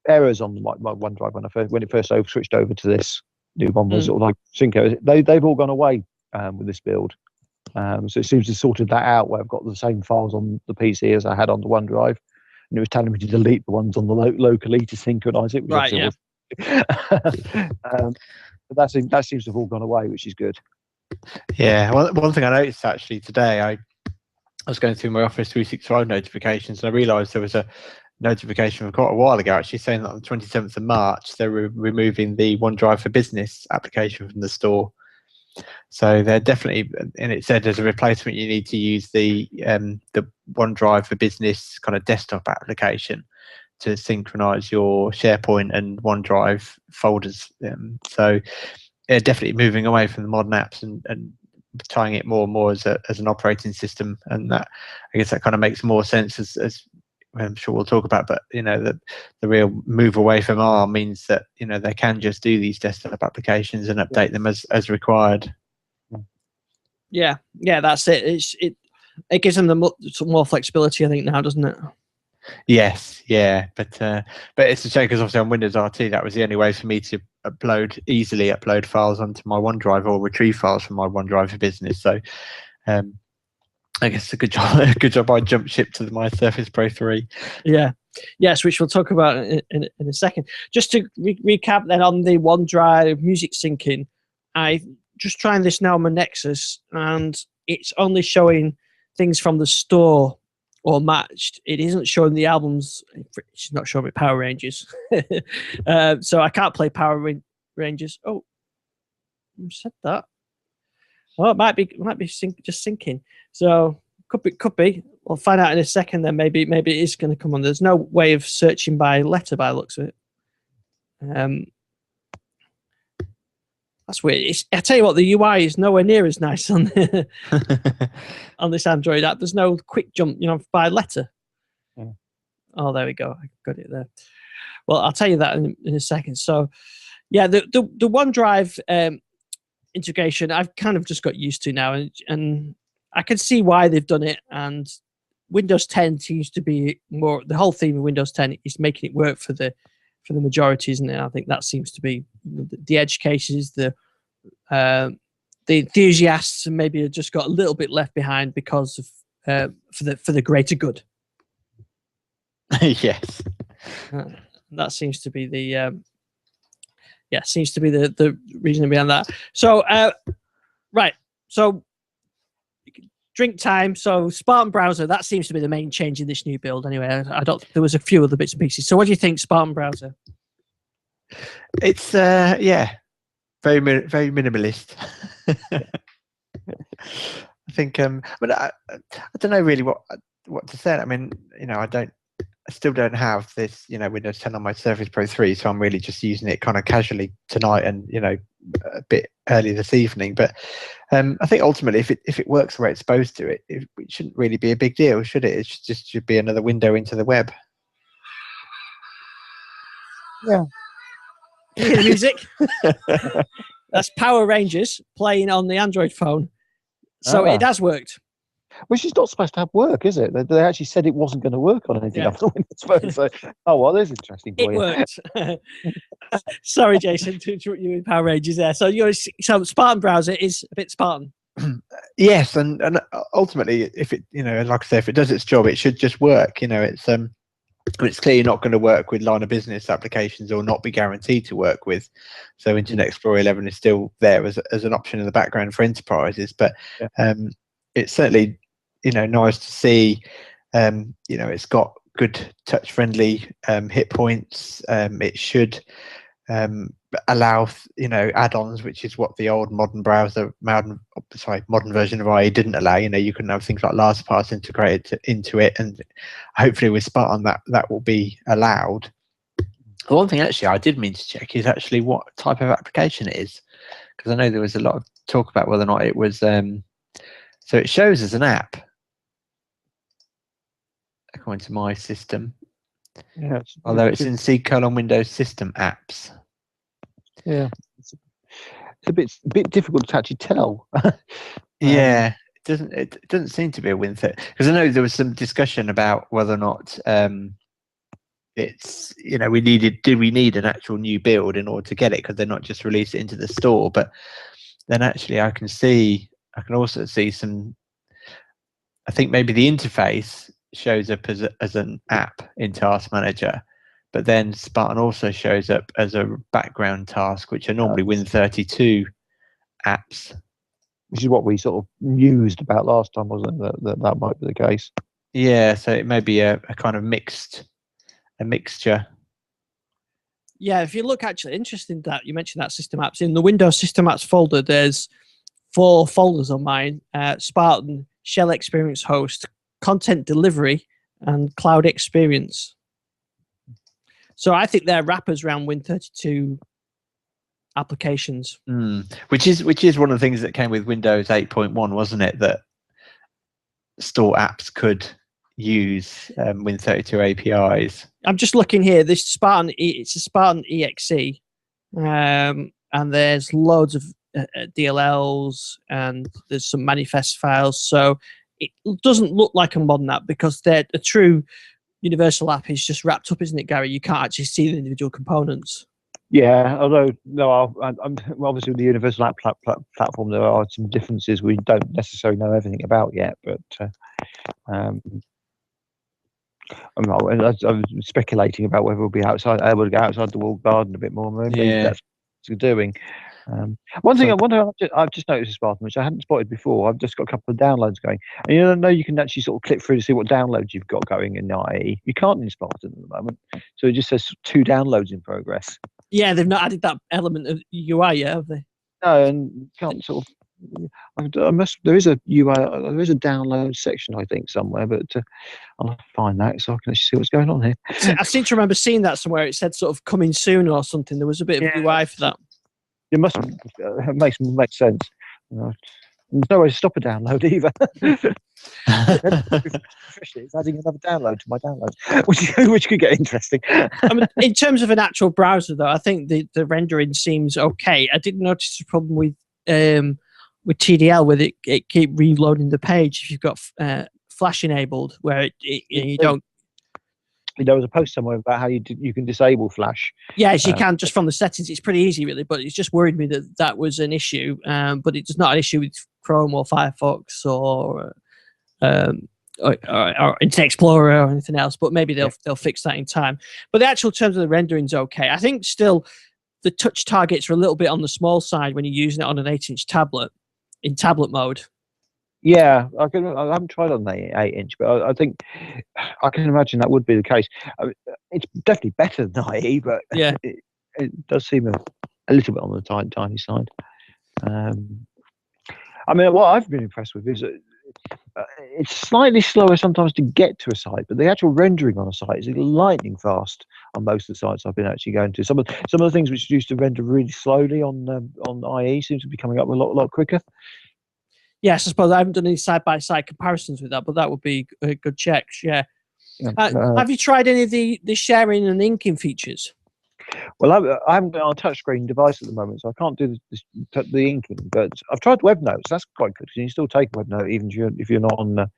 errors on my OneDrive when it first switched over to this new one, was sort of like Synco. They've all gone away with this build. So it seems to have sorted that out, where I've got the same files on the PC as I had on the OneDrive. And it was telling me to delete the ones on the locally to synchronize it. Right, yeah. But that seems to have all gone away, which is good. Yeah, one thing I noticed actually today, I was going through my Office 365 notifications, and I realised there was a notification from quite a while ago actually saying that on the 27th of March they were removing the OneDrive for Business application from the store. So they're definitely, and it said as a replacement you need to use the OneDrive for Business kind of desktop application to synchronize your SharePoint and OneDrive folders. So they're definitely moving away from the modern apps and tying it more and more as an operating system, and that, I guess, that kind of makes more sense as I'm sure we'll talk about. But the real move away from ARM means that they can just do these desktop applications and update them as required. Yeah, that's it. It gives them some more flexibility, I think, now, doesn't it? Yes, yeah, but it's a shame because obviously on Windows RT that was the only way for me to easily upload files onto my OneDrive or retrieve files from my OneDrive for Business. So I guess a good job I jumped ship to my Surface Pro 3. Yeah. Yes, which we'll talk about in a second. Just to recap then on the OneDrive music syncing, I'm just trying this now on my Nexus, and it's only showing things from the store or matched. It isn't showing the albums. It's not showing me Power Rangers. So I can't play Power Rangers. Oh, you said that. Well, it might be just syncing. So could be. We'll find out in a second. Then maybe it is going to come on. There's no way of searching by letter by the looks of it. That's weird. I tell you what, the UI is nowhere near as nice on on this Android app. There's no quick jump, by letter. Yeah. Oh, there we go. I got it there. Well, I'll tell you that in a second. So, yeah, the OneDrive integration, I've kind of just got used to now, and I can see why they've done it. And Windows 10 seems to be more, the whole theme of Windows 10 is making it work for the majority, isn't it? I think that seems to be the edge cases, the enthusiasts, and maybe have just got a little bit left behind because of for the greater good. Yes, that seems to be the the reason behind that. So right, so drink time. So Spartan Browser, that seems to be the main change in this new build. Anyway, there was a few other bits and pieces. So what do you think, Spartan Browser? It's very minimalist. I think but I don't know really what to say. I mean, I still don't have this, Windows 10 on my Surface Pro 3, so I'm really just using it kind of casually tonight and, a bit early this evening. But I think ultimately, if it works the way it's supposed to, it shouldn't really be a big deal, should it? It should be another window into the web. Yeah. The music. That's Power Rangers playing on the Android phone. So It has worked. which is not supposed to have work, is it? They actually said it wasn't going to work on anything Yeah. other than Windows Phone. So, oh well, there's interesting for It you. worked. Sorry, Jason, to interrupt you in Power Rangers there. So Spartan browser is a bit Spartan. Yes, and ultimately, if it, like I say, if it does its job, it should just work. It's clearly not going to work with line of business applications, or not be guaranteed to work with. So Internet Explorer 11 is still there as an option in the background for enterprises. But it's certainly nice to see. It's got good touch friendly hit points. It should allow add-ons, which is what the old modern version of IE didn't allow. You couldn't have things like LastPass integrated into it, and hopefully with Spartan that will be allowed. The one thing actually I did mean to check is actually what type of application it is, because I know there was a lot of talk about whether or not it was so it shows as an app according to my system, although it's in C:\Windows System Apps. Yeah, it's a bit difficult to actually tell. Yeah, it doesn't seem to be a Win30, because I know there was some discussion about whether or not it's we need an actual new build in order to get it, because they're not just release it into the store. But then actually I can also see some, I think maybe the interface shows up as an app in Task Manager, but then Spartan also shows up as a background task, which are normally Win32 apps. Which is what we sort of mused about last time, wasn't it? That might be the case. Yeah, so it may be a kind of mixture. Yeah, if you look, actually interesting that you mentioned that system apps. In the Windows System Apps folder, there's 4 folders on mine: Spartan, Shell Experience Host, Content Delivery, and Cloud Experience. So I think they're wrappers around Win32 applications. Which is one of the things that came with Windows 8.1, wasn't it? That store apps could use Win32 APIs. I'm just looking here. This Spartan, it's a Spartan exe, and there's loads of DLLs, and there's some manifest files. So it doesn't look like a modern app, because they're a true universal app is just wrapped up, isn't it, Gary? You can't actually see the individual components. Yeah, although I'm obviously with the universal app platform, there are some differences we don't necessarily know everything about yet. But I'm speculating about whether we'll be able to go outside the walled garden a bit more. Maybe that's what we're doing. One thing I've just noticed, Spartan, which I hadn't spotted before. I've just got a couple of downloads going, and you can actually sort of click through to see what downloads you've got going in IE. You can't in Spartan at the moment, so it just says 2 downloads in progress. Yeah, they've not added that element of UI yet, have they? No, and you can't sort of. There is a UI, there is a download section, I think, somewhere, but I'll have to find that so I can actually see what's going on here. I seem to remember seeing that somewhere. It said sort of coming soon or something. There was a bit of UI for that. It must make sense. There's no way to stop a download either. It's adding another download to my downloads, which could get interesting. I mean, in terms of an actual browser, though, I think the rendering seems okay. I didn't notice a problem with TDL, with it keep reloading the page if you've got Flash enabled, where you don't. There was a post somewhere about how you can disable Flash. Yes, you can just from the settings. It's pretty easy, really, but it's just worried me that was an issue. But it's not an issue with Chrome or Firefox or Internet Explorer or anything else. But maybe they'll fix that in time. But the actual terms of the rendering's okay. I think still the touch targets are a little bit on the small side when you're using it on an 8-inch tablet in tablet mode. Yeah, I haven't tried on the 8-inch, but I think I can imagine that would be the case. It's definitely better than IE, but yeah, it does seem a little bit on the tiny side. I mean, what I've been impressed with is it's slightly slower sometimes to get to a site, but the actual rendering on a site is lightning fast on most of the sites I've been actually going to. Some of the things which used to render really slowly on IE seems to be coming up a lot quicker. Yes, I suppose I haven't done any side-by-side comparisons with that, but that would be a good check. Yeah. Have you tried any of the sharing and inking features? Well, I haven't got a touchscreen device at the moment, so I can't do the inking. But I've tried web notes. That's quite good. You can still take a web note even if you're not on the.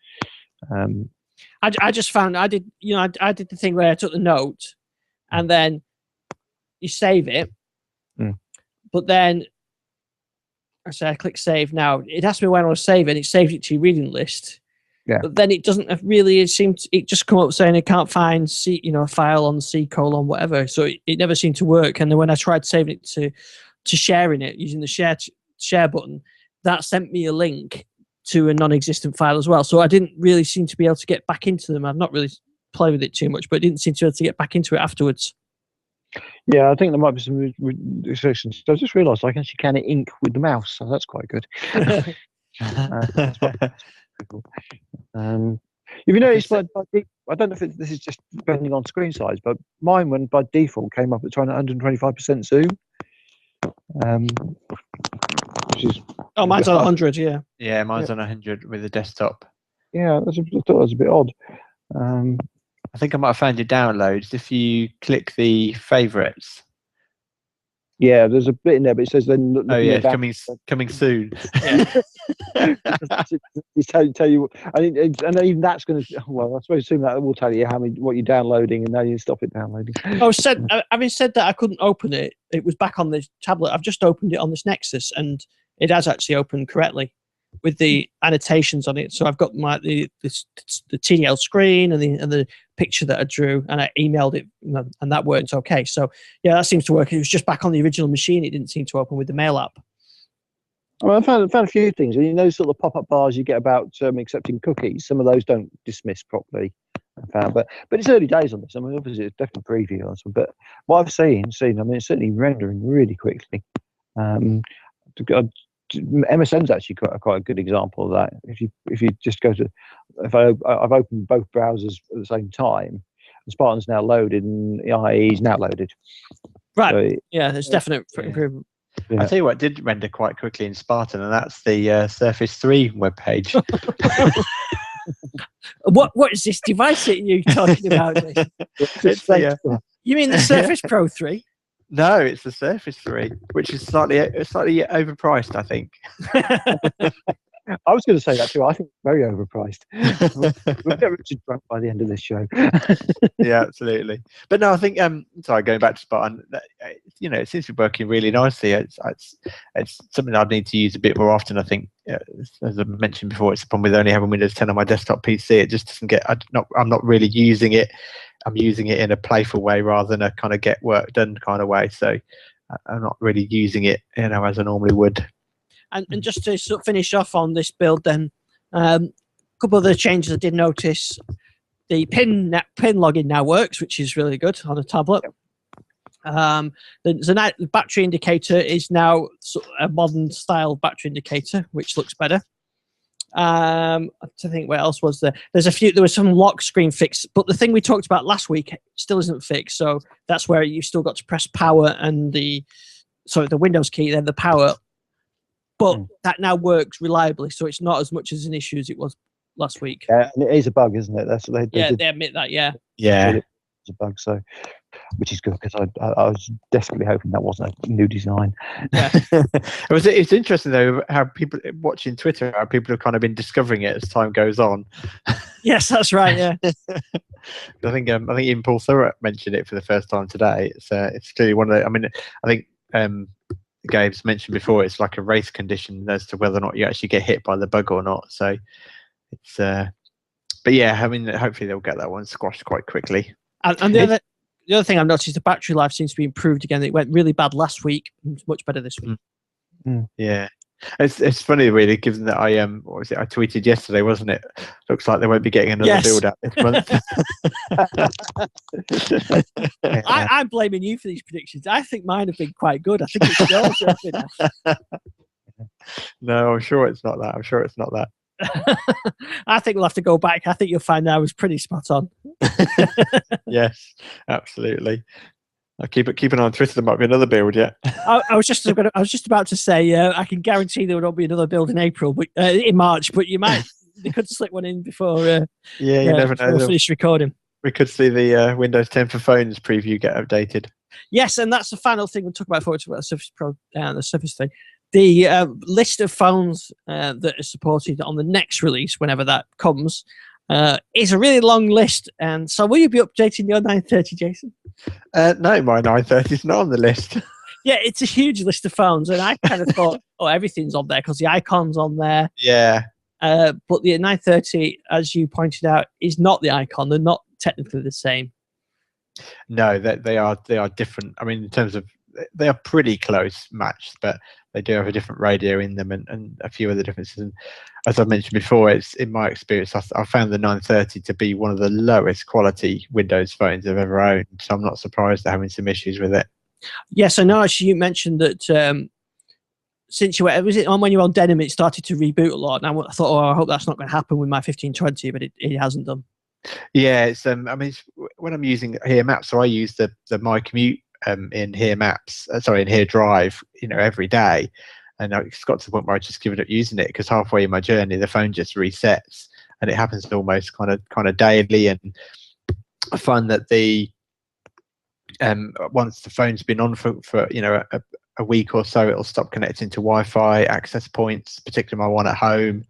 I just found I did the thing where I took the note, and then you save it, but then I click save now. It asked me when I was saving. It saved it to your reading list. Yeah. But then it doesn't really. It just come up saying it can't find a file on C : whatever. So it never seemed to work. And then when I tried saving it to sharing it using the share button, that sent me a link to a non-existent file as well. So I didn't really seem to be able to get back into them. I've not really played with it too much, but I didn't seem to be able to get back into it afterwards. Yeah, I think there might be some restrictions. I just realised I can actually ink with the mouse, so that's quite good. If you notice, I don't know if this is just depending on screen size, but mine, when by default, came up at 125% zoom. Which is mine's on 100. Yeah. Yeah, mine's on 100 with the desktop. Yeah, I thought that was a bit odd. I think I might have found your downloads. If you click the favourites. Yeah, there's a bit in there, but it says then. Oh yeah, coming soon. tell you, and even that's going to. Well, I suppose assume that will tell you what you're downloading, and then you stop it downloading. Having said that, I couldn't open it. It was back on the tablet. I've just opened it on this Nexus, and it has actually opened correctly with the annotations on it. So I've got the TDL screen and the picture that I drew, and I emailed it, and that worked okay. So yeah, that seems to work. It was just back on the original machine. It didn't seem to open with the Mail app. Well, I found a few things. And those sort of pop-up bars you get about accepting cookies, some of those don't dismiss properly. I found, but it's early days on this. I mean, obviously it's definitely preview on some, but what I've seen, I mean, it's certainly rendering really quickly. MSN's actually quite a good example of that. If you just go to, I've opened both browsers at the same time, and Spartan's now loaded and IE is now loaded. Right. So, yeah, there's definite improvement. Yeah. I'll tell you what did render quite quickly in Spartan, and that's the Surface 3 webpage. What is this device that you're talking about? You mean the Surface Pro 3? No, it's the Surface 3, which is slightly overpriced, I think. I was going to say that too. I think it's very overpriced. We'll get Richard drunk by the end of this show. Yeah, absolutely. But no, I think sorry, going back to Spartan, it seems to be working really nicely. It's something I'd need to use a bit more often. I think, as I mentioned before, it's the problem with only having Windows 10 on my desktop PC. It just doesn't get. I'm not really using it. I'm using it in a playful way rather than a kind of get work done kind of way. So I'm not really using it, as I normally would. And just to sort of finish off on this build, then a couple of the changes I did notice. The pin login now works, which is really good on a tablet. The battery indicator is now sort of a modern style battery indicator, which looks better. I think what else was there? There was some lock screen fix, but the thing we talked about last week still isn't fixed. So that's where you still got to press power and the Windows key, then the power. But that now works reliably, so it's not as much as an issue as it was last week. Yeah, and it is a bug, isn't it? That's what they admit that. Yeah. It's a bug, so which is good because I was desperately hoping that wasn't a new design. Yeah. It's interesting though how people watching Twitter, how people have kind of been discovering it as time goes on. Yes, that's right. Yeah. I think even Paul Thurrott mentioned it for the first time today. It's clearly one of the. I mean, I think Gabe's mentioned before. It's like a race condition as to whether or not you actually get hit by the bug or not. So it's. But yeah, I mean, hopefully they'll get that one squashed quite quickly. And the other thing I've noticed is the battery life seems to be improved again. It went really bad last week. It's much better this week. Yeah. It's funny, really, given that I tweeted yesterday, wasn't it? Looks like they won't be getting another build out this month. I'm blaming you for these predictions. I think mine have been quite good. I think it's yours. No, I'm sure it's not that. I think we'll have to go back. I think you'll find I was pretty spot on. Yes, absolutely. I'll keep an eye on Twitter. There might be another build yet. I was just about to say I can guarantee there will not be another build in April, but in March. But they could slip one in before. You never know. We'll finish recording. We could see the Windows 10 for phones preview get updated. Yes, and that's the final thing we'll talk about before we talk about the Surface Pro, the Surface thing. The list of phones that are supported on the next release, whenever that comes, is a really long list. And so, will you be updating your 930, Jason? No, my 930 is not on the list. Yeah, it's a huge list of phones, and I kind of thought, oh, everything's on there because the icon's on there. Yeah. But the 930, as you pointed out, is not the icon. They're not technically the same. No, they are different. I mean, in terms of, they are pretty close matched, but they do have a different radio in them and a few other differences. And as I've mentioned before, it's in my experience, I found the 930 to be one of the lowest quality Windows phones I've ever owned. So I'm not surprised they're having some issues with it. Yes, I know. Actually, you mentioned that since you was it on when you were on Denim, it started to reboot a lot. And I thought, oh, I hope that's not going to happen with my 1520, but it hasn't done. Yeah, it's I mean, it's, when I'm using Here Maps, so I use the My Commute in Here Maps, in Here Drive, every day, and it's got to the point where I just given up using it because halfway in my journey, the phone just resets, and it happens almost kind of daily. And I find that the once the phone's been on for a week or so, it'll stop connecting to Wi-Fi access points, particularly my one at home.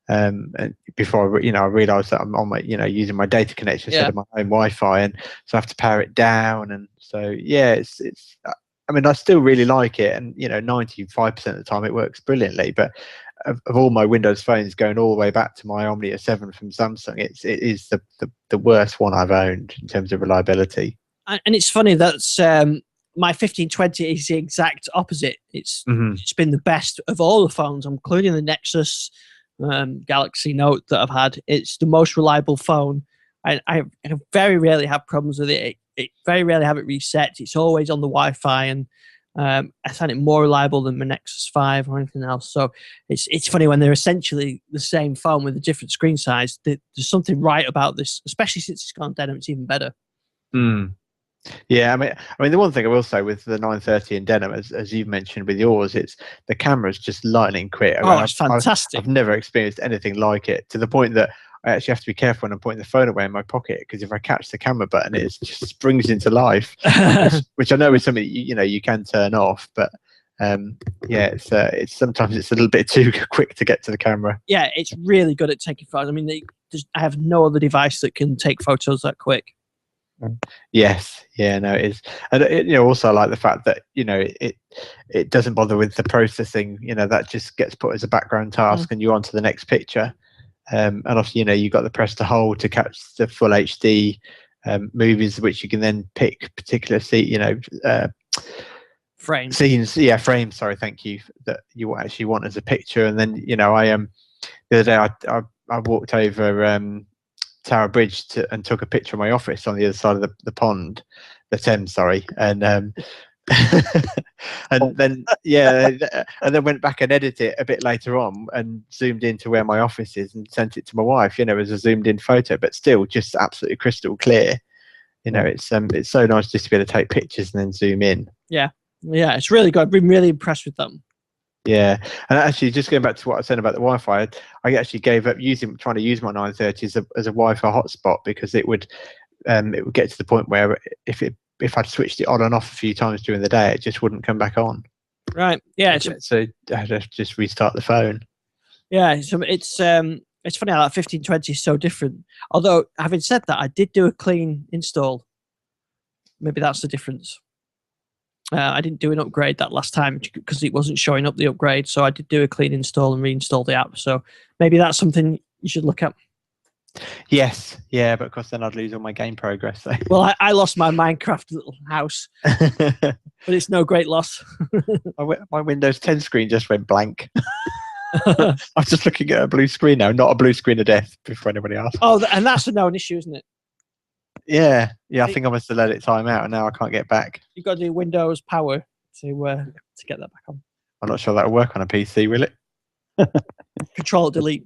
And before I realised that I'm on my using my data connection instead of my home Wi-Fi, and so I have to power it down. And so it's I mean, I still really like it, and 95% of the time it works brilliantly. But of all my Windows phones, going all the way back to my Omnia 7 from Samsung, it is the worst one I've owned in terms of reliability. And it's funny that's my 1520 is the exact opposite. It's been the best of all the phones, including the Nexus Galaxy Note that I've had. It's the most reliable phone. I very rarely have problems with it. It very rarely have it reset. It's always on the Wi-Fi, and I find it more reliable than my Nexus 5 or anything else. So it's funny when they're essentially the same phone with a different screen size. There's something right about this, especially since it's gone denim. It's even better. Yeah, I mean, the one thing I will say with the 930 in denim, as you've mentioned with yours, it's the camera's just lightning quick. It's fantastic. I've never experienced anything like it, to the point that I actually have to be careful when I'm putting the phone away in my pocket, because if I catch the camera button, it just springs into life, which I know is something you can turn off, but it's sometimes it's a little bit too quick to get to the camera. Yeah, it's really good at taking photos. I mean, I have no other device that can take photos that quick. Yes, yeah, no, it is. And also I like the fact that it doesn't bother with the processing. That just gets put as a background task, and you're on to the next picture. And obviously, you've got the press to hold to catch the full HD movies, which you can then pick particular frames. Scenes, frames. Sorry, thank you. That you actually want as a picture. And then the other day I walked over Tower Bridge and took a picture of my office on the other side of the pond, the Thames, sorry, and and then and then went back and edited it a bit later on and zoomed into where my office is and sent it to my wife, as a zoomed in photo, but still just absolutely crystal clear. It's so nice just to be able to take pictures and then zoom in. Yeah, it's really good. I've been really impressed with them. Yeah, and actually, just going back to what I said about the Wi-Fi, I actually gave up trying to use my 930 as a Wi-Fi hotspot, because it would get to the point where if I'd switched it on and off a few times during the day, it just wouldn't come back on. Right. Yeah. So I had to just restart the phone. Yeah. So it's funny how that 1520 is so different. Although, having said that, I did do a clean install. Maybe that's the difference. I didn't do an upgrade that last time because it wasn't showing up the upgrade. So I did do a clean install and reinstall the app. So maybe that's something you should look at. Yes, yeah, but of course then I'd lose all my game progress. So. Well, I lost my Minecraft little house, but it's no great loss. my Windows 10 screen just went blank. I'm just looking at a blue screen now, not a blue screen of death, before anybody asks. Oh, and that's a known issue, isn't it? Yeah, I think I must have let it time out, and now I can't get back. You've got to do Windows Power to get that back on. I'm not sure that'll work on a PC, will it? Control Delete.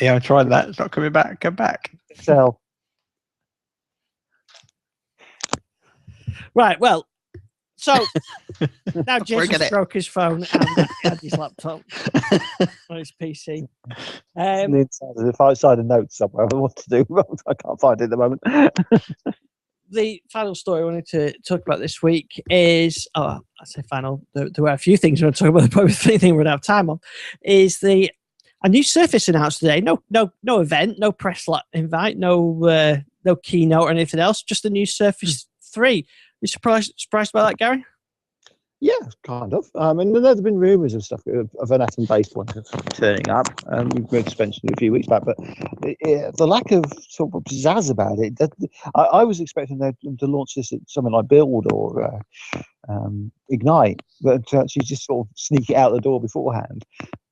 Yeah, I tried that. It's not coming back. Come back. So, right. Well, so now Jason's broke his phone and had his laptop on his PC. the inside of the notes somewhere. I want to do. I can't find it at the moment. the final story I wanted to talk about this week is, I say final, there were a few things I want to talk about, probably the thing we don't have time on, is a new Surface announced today. No event, no press invite, no keynote or anything else, just the new Surface 3. You surprised by that, Gary? Yeah, kind of. I mean, there's been rumours of stuff of an atom-based one turning up. We just mentioned it a few weeks back, but the lack of sort of pizzazz about it. I was expecting them to launch this at something like Build or Ignite, but to actually just sort of sneak it out the door beforehand.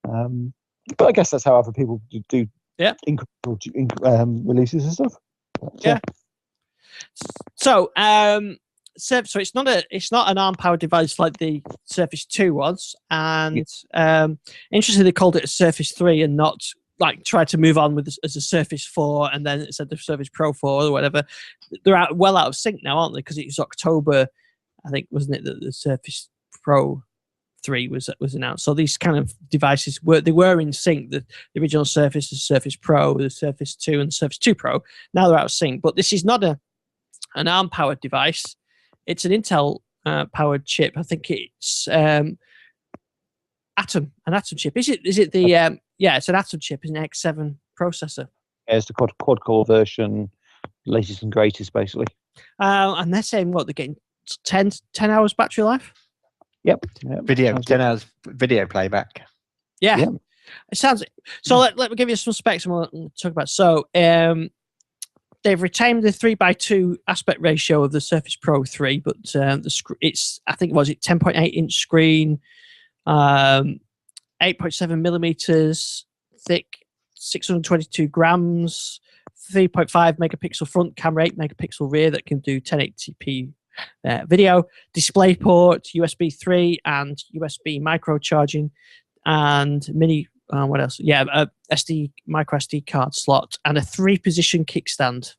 But I guess that's how other people do incremental releases and stuff. But, yeah. So it's not an ARM powered device like the Surface 2 was, and interestingly they called it a Surface 3 and not like tried to move on with as a Surface 4 and then it said the Surface Pro 4 or whatever. They're out of sync now, aren't they? Because it was October, I think, wasn't it, that the Surface Pro 3 was announced. So these kind of devices were in sync. The original Surface, the Surface Pro, the Surface 2, and the Surface 2 Pro. Now they're out of sync. But this is not an ARM powered device. It's an Intel powered chip. I think it's an Atom chip. Is it the it's an Atom chip. It's an X7 processor. Yeah, it's the quad core version, latest and greatest, basically. And they're saying what they're getting 10 hours battery life. Yep. Video 10 hours video playback. Yeah. It sounds so. Let me give you some specs and we'll talk about. So they've retained the 3:2 aspect ratio of the Surface Pro 3, but it's, I think, was it 10.8 inch screen, 8.7 millimeters thick, 622 grams, 3.5 megapixel front camera, 8 megapixel rear that can do 1080p video, display port, USB 3 and USB micro charging, and mini. What else? Yeah, a micro SD card slot and a 3-position kickstand.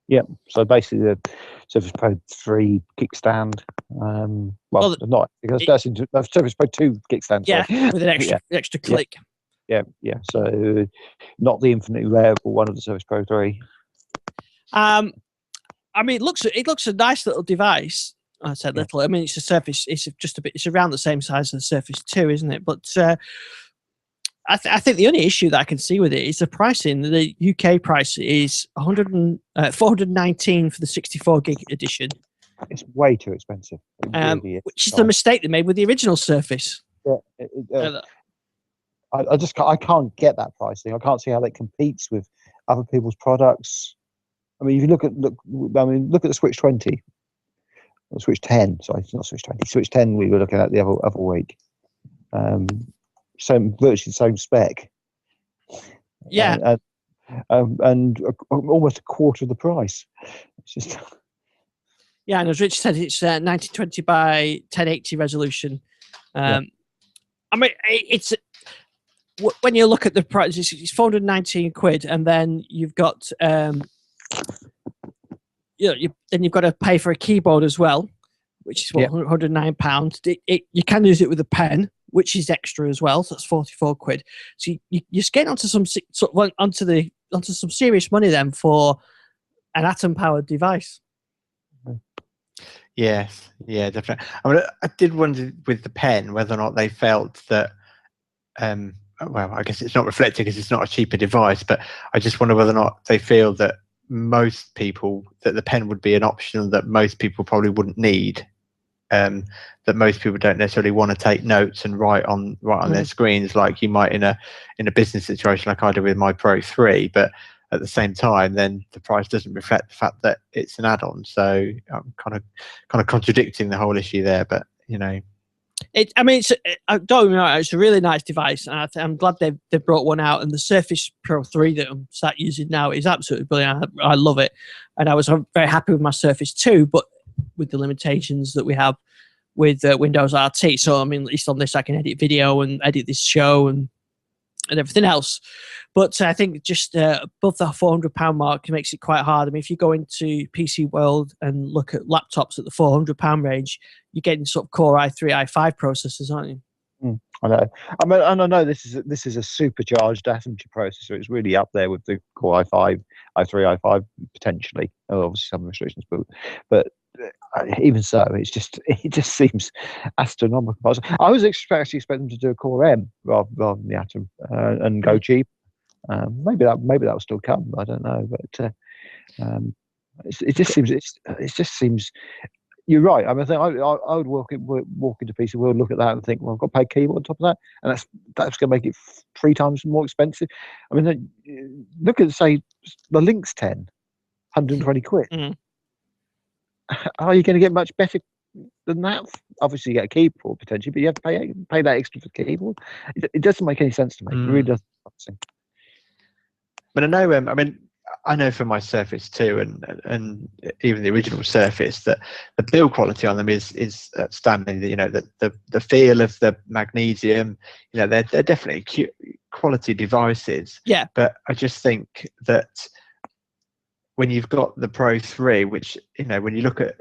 Yeah, so basically the Surface Pro 3 kickstand. Not because that's Surface Pro 2 kickstand. Yeah, sorry. with an extra click. Yeah. So not the infinitely variable one of the Surface Pro 3. I mean, it looks a nice little device. I said little. I mean, it's a Surface. It's just a bit. It's around the same size as the Surface 2, isn't it? But I think the only issue that I can see with it is the pricing. The UK price is 419 for the 64 gig edition. It's way too expensive. Which is the mistake they made with the original Surface. Yeah, I can't get that pricing. I can't see how that competes with other people's products. I mean, if you look at the Switch 20, or Switch 10. Sorry, it's not Switch 20. Switch 10 we were looking at the other week. Virtually the same spec. Yeah. And almost a quarter of the price. It's just. Yeah, and as Rich said, it's 1920 by 1080 resolution. I mean, it's when you look at the price, it's 419 quid, and then you've got you've got to pay for a keyboard as well, which is £109. You can use it with a pen, which is extra as well, so that's 44 quid. So you're getting onto some serious money then for an atom powered device. Yes, yeah, definitely. I mean, I did wonder with the pen whether or not they felt that. Well, I guess it's not reflected because it's not a cheaper device, but I just wonder whether or not they feel that that the pen would be an option that most people probably wouldn't need. That most people don't necessarily want to take notes and write on their screens like you might in a business situation like I did with my Pro 3, but at the same time then the price doesn't reflect the fact that it's an add-on, so I'm kind of contradicting the whole issue there, but it's a really nice device, and I'm glad they've brought one out, and the Surface Pro 3 that I'm sat using now is absolutely brilliant. I love it, and I was very happy with my Surface 2, but with the limitations that we have with Windows RT. So I mean, at least on this I can edit video and edit this show and everything else. But I think just above the £400 mark makes it quite hard. I mean, if you go into PC World and look at laptops at the £400 range, you're getting sort of Core i3, i5 processors, aren't you? I know. I mean, and I know this is a supercharged Atom processor. It's really up there with the Core i5, i3, i5 potentially. Oh, obviously some restrictions, but even so, it just seems astronomical. I was actually expecting to do a Core M rather than the Atom and go cheap. Maybe that will still come. I don't know, but it just seems. You're right. I mean, I would walk into PC World, look at that, and think, well, I've got to pay keyboard on top of that, and that's going to make it 3 times more expensive. I mean, look at say the Lynx 10, 120 quid. Are you going to get much better than that? Obviously, you get a keyboard potentially, but you have to pay that extra for the keyboard. It doesn't make any sense to me. It really doesn't. But I know for my Surface 2 and even the original Surface that the build quality on them is outstanding. You know, the feel of the magnesium, you know, they're definitely quality devices. Yeah. But I just think that when you've got the Pro 3, which, you know, when you look at,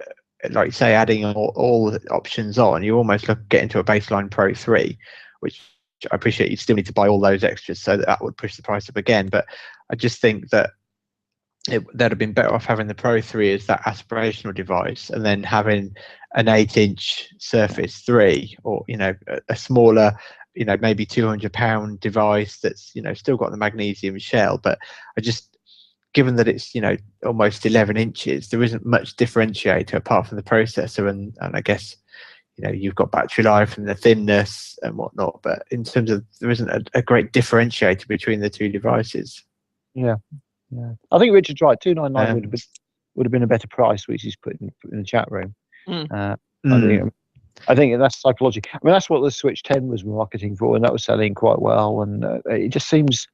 like say, adding all the options on, you almost get into a baseline Pro 3, which I appreciate you still need to buy all those extras, so that would push the price up again. But I just think that they'd have been better off having the Pro 3 as that aspirational device, and then having an 8-inch Surface 3, or, you know, a smaller, you know, maybe £200 device that's, you know, still got the magnesium shell. But I just, given that it's, you know, almost 11 inches, there isn't much differentiator apart from the processor, and I guess, you know, you've got battery life and the thinness and whatnot, but in terms of, there isn't a great differentiator between the two devices. Yeah. I think Richard's right. 299 would have been a better price, which he's put in the chat room. I think that's psychology. I mean, that's what the Switch 10 was marketing for, and that was selling quite well. And it just seems,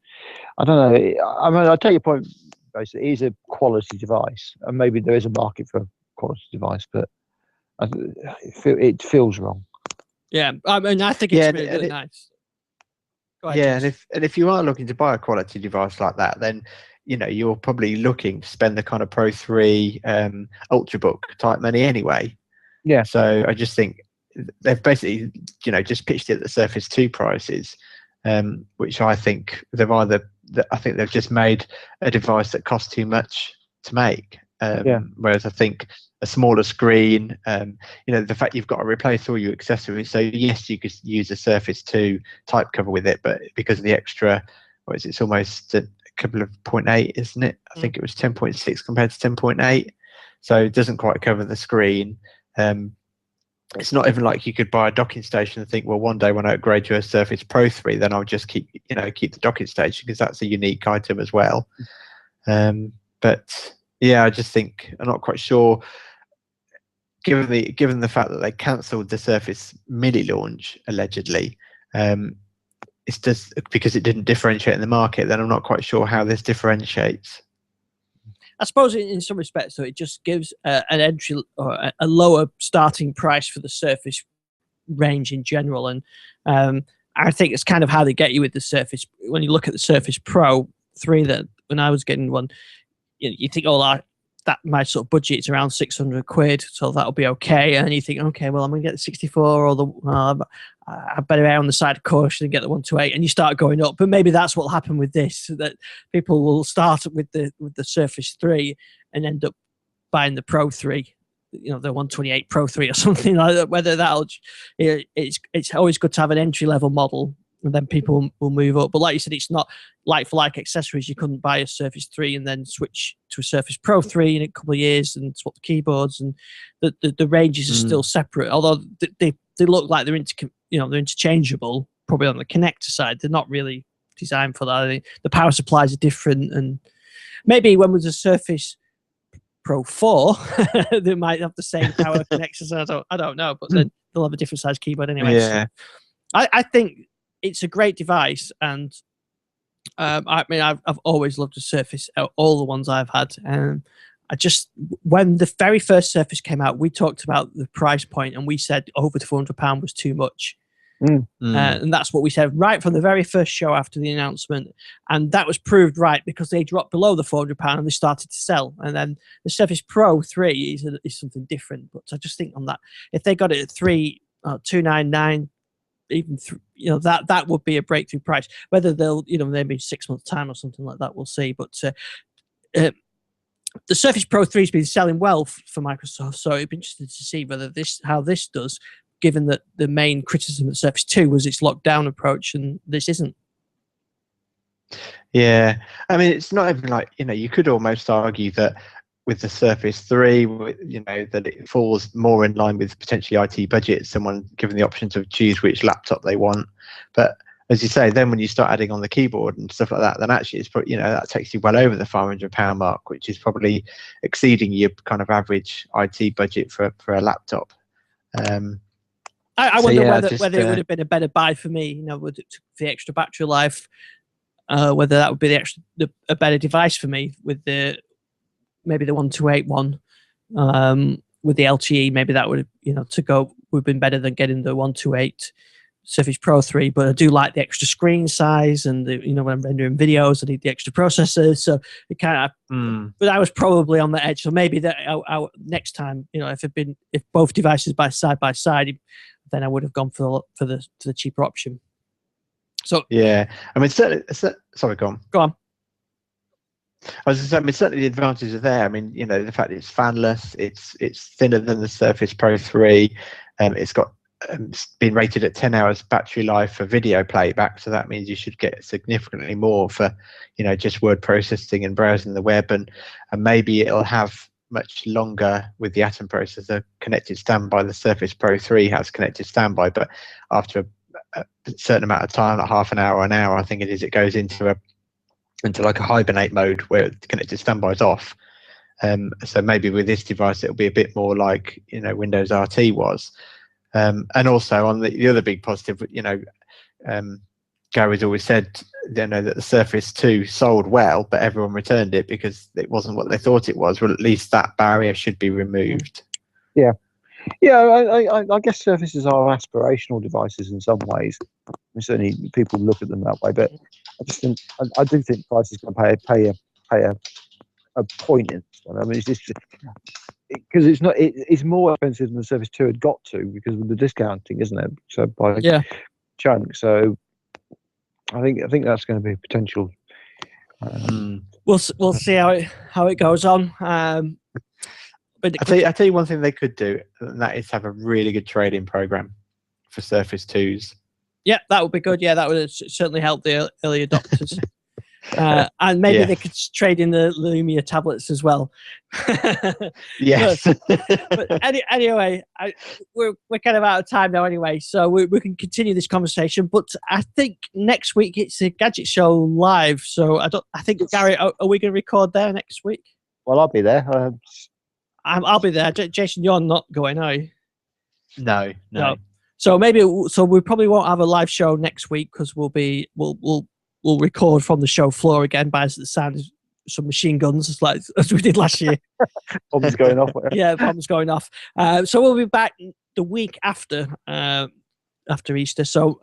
I don't know. I mean, I take your point. Basically, it is a quality device, and maybe there is a market for a quality device, but it feels wrong. Yeah, I mean, I think it's really nice. Go ahead, and if you are looking to buy a quality device like that, then, you know, you're probably looking to spend the kind of Pro 3 Ultrabook type money anyway. Yeah. So I just think they've basically, you know, just pitched it at the Surface 2 prices, which I think they've just made a device that costs too much to make. Whereas I think a smaller screen, you know, the fact you've got to replace all your accessories. So yes, you could use a Surface 2 type cover with it, but because of the extra, it's almost a couple of 0.8, isn't it? I think it was 10.6 compared to 10.8. So it doesn't quite cover the screen. It's not even like you could buy a docking station and think, well, one day when I upgrade to a Surface Pro 3, then I'll just keep the docking station, because that's a unique item as well. But yeah, I just think I'm not quite sure. Given the fact that they cancelled the Surface Mini launch allegedly, it's just because it didn't differentiate in the market. Then I'm not quite sure how this differentiates. I suppose in some respects, so it just gives an entry or a lower starting price for the Surface range in general, and I think it's kind of how they get you with the Surface. When you look at the Surface Pro 3, that when I was getting one, you think, oh, that my sort of budget is around 600 quid, so that'll be okay. And you think, okay, well, I'm going to get the 64, or I better err on the side of caution and get the 128, and you start going up. But maybe that's what'll happen with this, that people will start with the Surface 3 and end up buying the Pro 3, you know, the 128 Pro 3 or something like that. Whether that'll, it's always good to have an entry level model, and then people will move up. But like you said, it's not like for like accessories. You couldn't buy a Surface 3 and then switch to a Surface Pro 3 in a couple of years and swap the keyboards, and the ranges are still separate. Although they look like they're they're interchangeable. Probably on the connector side, they're not really designed for that. The power supplies are different, and maybe when with the Surface Pro 4, they might have the same power connectors. I don't know, but then they'll have a different size keyboard anyway. Yeah. So I think it's a great device, and I mean, I've always loved the Surface, all the ones I've had. When the very first Surface came out, we talked about the price point, and we said over £400 was too much. And that's what we said right from the very first show after the announcement, and that was proved right, because they dropped below the £400 and they started to sell. And then the Surface Pro 3 is something different, but I just think on that, if they got it at 299, even that would be a breakthrough price. Whether they'll maybe 6 months time or something like that, we'll see. But the Surface Pro 3 has been selling well for Microsoft, so it'd be interesting to see how this does, given that the main criticism of Surface 2 was its lockdown approach, and this isn't. Yeah, I mean, it's not even like, you could almost argue that with the Surface 3, that it falls more in line with potentially IT budget, someone given the option to choose which laptop they want. But as you say, then when you start adding on the keyboard and stuff like that, then actually it's probably, that takes you well over the £500 mark, which is probably exceeding your kind of average IT budget for a laptop. I wonder whether it would have been a better buy for me, with the extra battery life, whether that would be a better device for me with maybe the 128 one, with the LTE. Maybe that would have been better than getting the 128 Surface Pro 3. But I do like the extra screen size, and when I'm rendering videos, I need the extra processors. So it kind of. But I was probably on the edge. So maybe that next time, if both devices side by side, then I would have gone for the cheaper option. So yeah, I mean, certainly. Sorry, go on. Go on. I was going to say, I mean, certainly the advantages are there. I mean, the fact it's fanless, it's thinner than the Surface Pro 3, it's got it's been rated at 10 hours battery life for video playback, so that means you should get significantly more for, just word processing and browsing the web, and maybe it'll have much longer with the Atom processor connected standby. The Surface Pro 3 has connected standby, but after a certain amount of time, like half an hour or an hour, I think it is, it goes into like a hibernate mode where connected standby is off. So maybe with this device it'll be a bit more like Windows RT was. And also on the other big positive, Gary's always said that the Surface 2 sold well, but everyone returned it because it wasn't what they thought it was. Well, at least that barrier should be removed. Yeah, I guess Surfaces are aspirational devices in some ways. I mean, certainly people look at them that way, but I just think I do think price is going to pay a point in this one. I mean, it's just because it's more expensive than the Surface 2 had got to because of the discounting, isn't it? So by chunk. So I think that's going to be a potential. We'll see how it goes on. But I tell you one thing they could do, and that is have a really good trading program for Surface 2s. Yeah, that would be good. Yeah, that would certainly help the early adopters. And maybe they could trade in the Lumia tablets as well. Yes. but anyway, we're kind of out of time now anyway, so we can continue this conversation. But I think next week it's a Gadget Show live. So I think Gary, are we going to record there next week? Well, I'll be there. I'll be there. Jason, you're not going, are you? No. So we probably won't have a live show next week because we'll record from the show floor again by the sound of some machine guns as we did last year. Bombs going off. Yeah, bombs going off. So we'll be back the week after Easter. So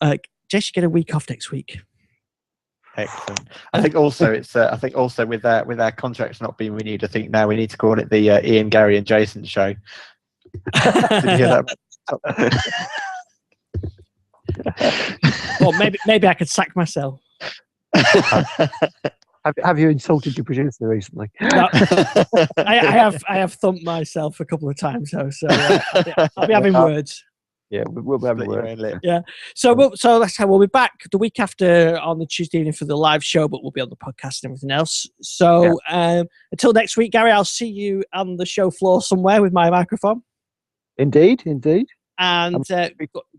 Jason, get a week off next week. Excellent. I think also with our contracts not being renewed, I think now we need to call it the Ian, Gary, and Jason show. Did you hear that? Well, maybe I could sack myself. Have you insulted your producer recently? No, I have thumped myself a couple of times, so I'll be having words. Yeah, we'll be having words. Yeah. So that's how we'll be back the week after on the Tuesday evening for the live show, but we'll be on the podcast and everything else. So until next week, Gary, I'll see you on the show floor somewhere with my microphone. Indeed. And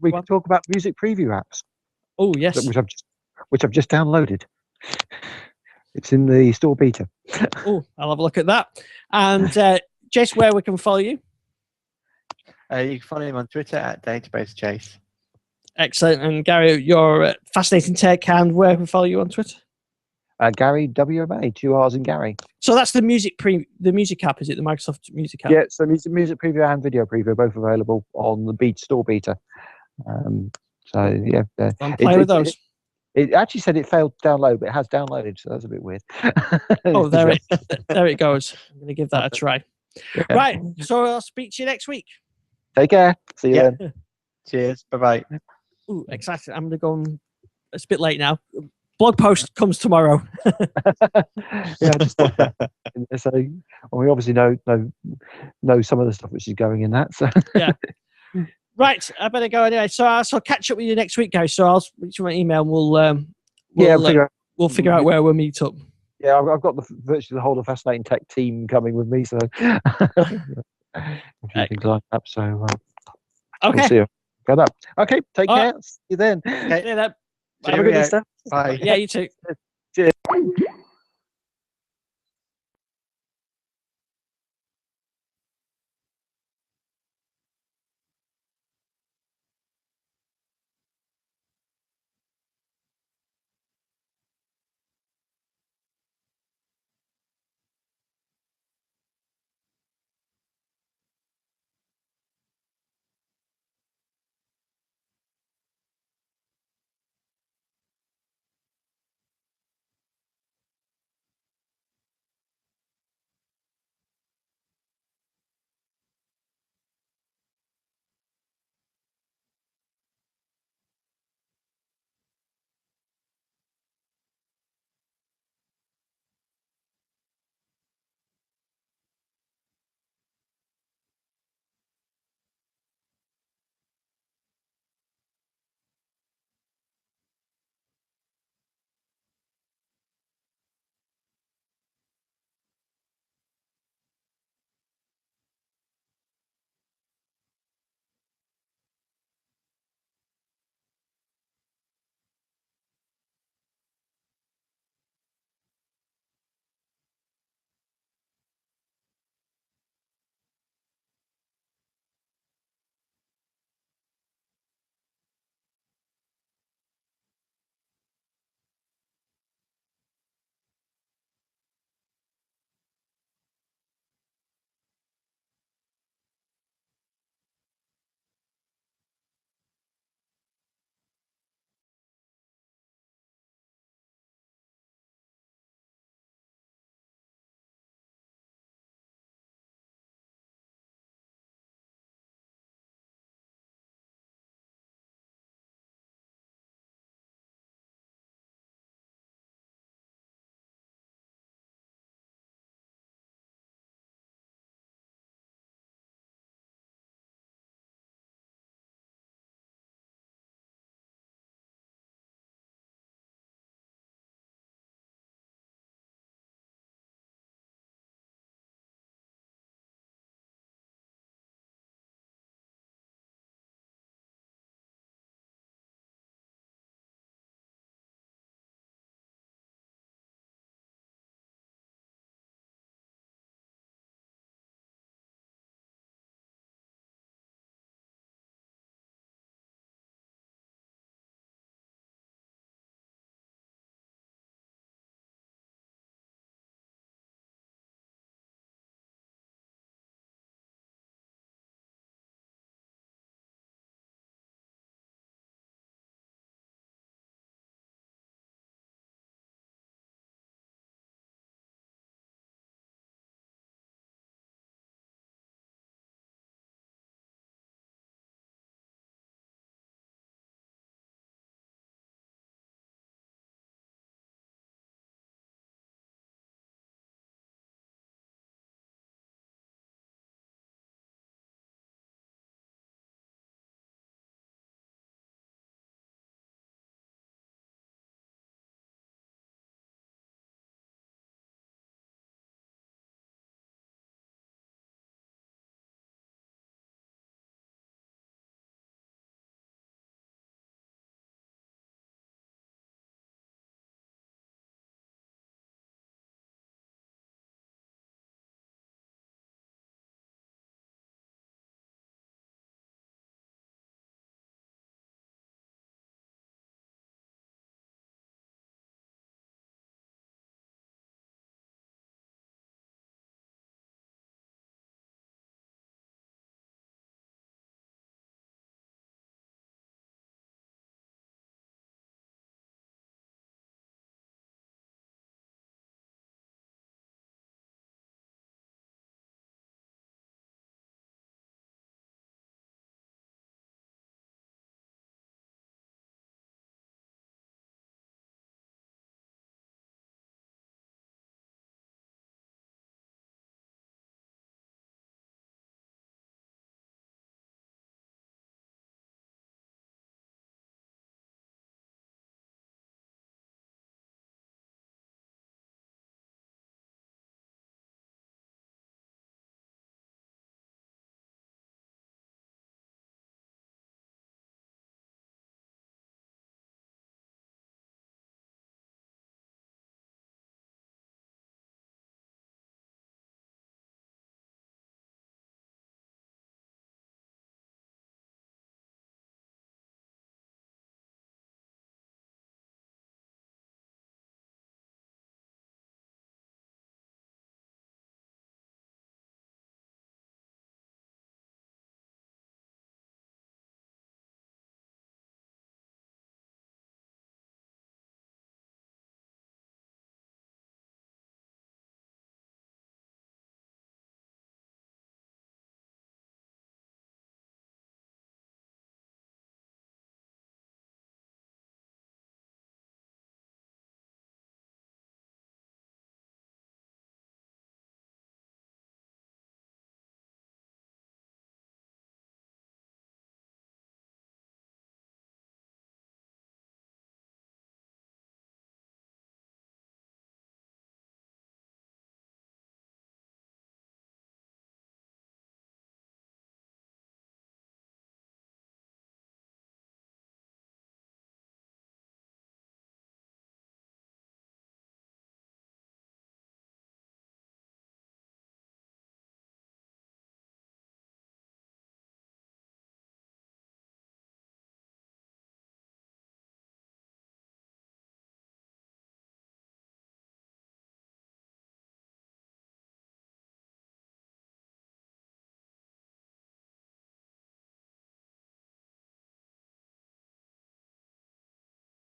we can talk about music preview apps. Oh yes, which I've just downloaded. It's in the store beta. Oh, I'll have a look at that. And Chase, where we can follow you? You can follow him on Twitter at Database Chase. Excellent. And Gary, your fascinating tech, and where can we follow you on Twitter? Gary WMA, 2 R's in Gary. So that's the music app, is it? The Microsoft Music app? Yeah, so music preview and video preview are both available on the store beta. So yeah, I'm playing with those. It actually said it failed to download, but it has downloaded, so that's a bit weird. Oh, there it goes. I'm going to give that a try. Yeah. Right, so I'll speak to you next week. Take care. See you then. Cheers. Bye-bye. Ooh, excited. I'm going to go on. It's a bit late now. Blog post comes tomorrow. Yeah, just like that. So we obviously know some of the stuff which is going in that. So Yeah. Right, I better go anyway. So I'll catch up with you next week, guys. So I'll reach you my email and we'll figure out where we'll meet up. Yeah, I've got virtually the whole of Fascinating Tech team coming with me, so a few things like that. So Okay. we'll see you. Got that. Okay, take All care. See you then. See you then. Have a good Easter. Bye. Yeah, you too. Cheers.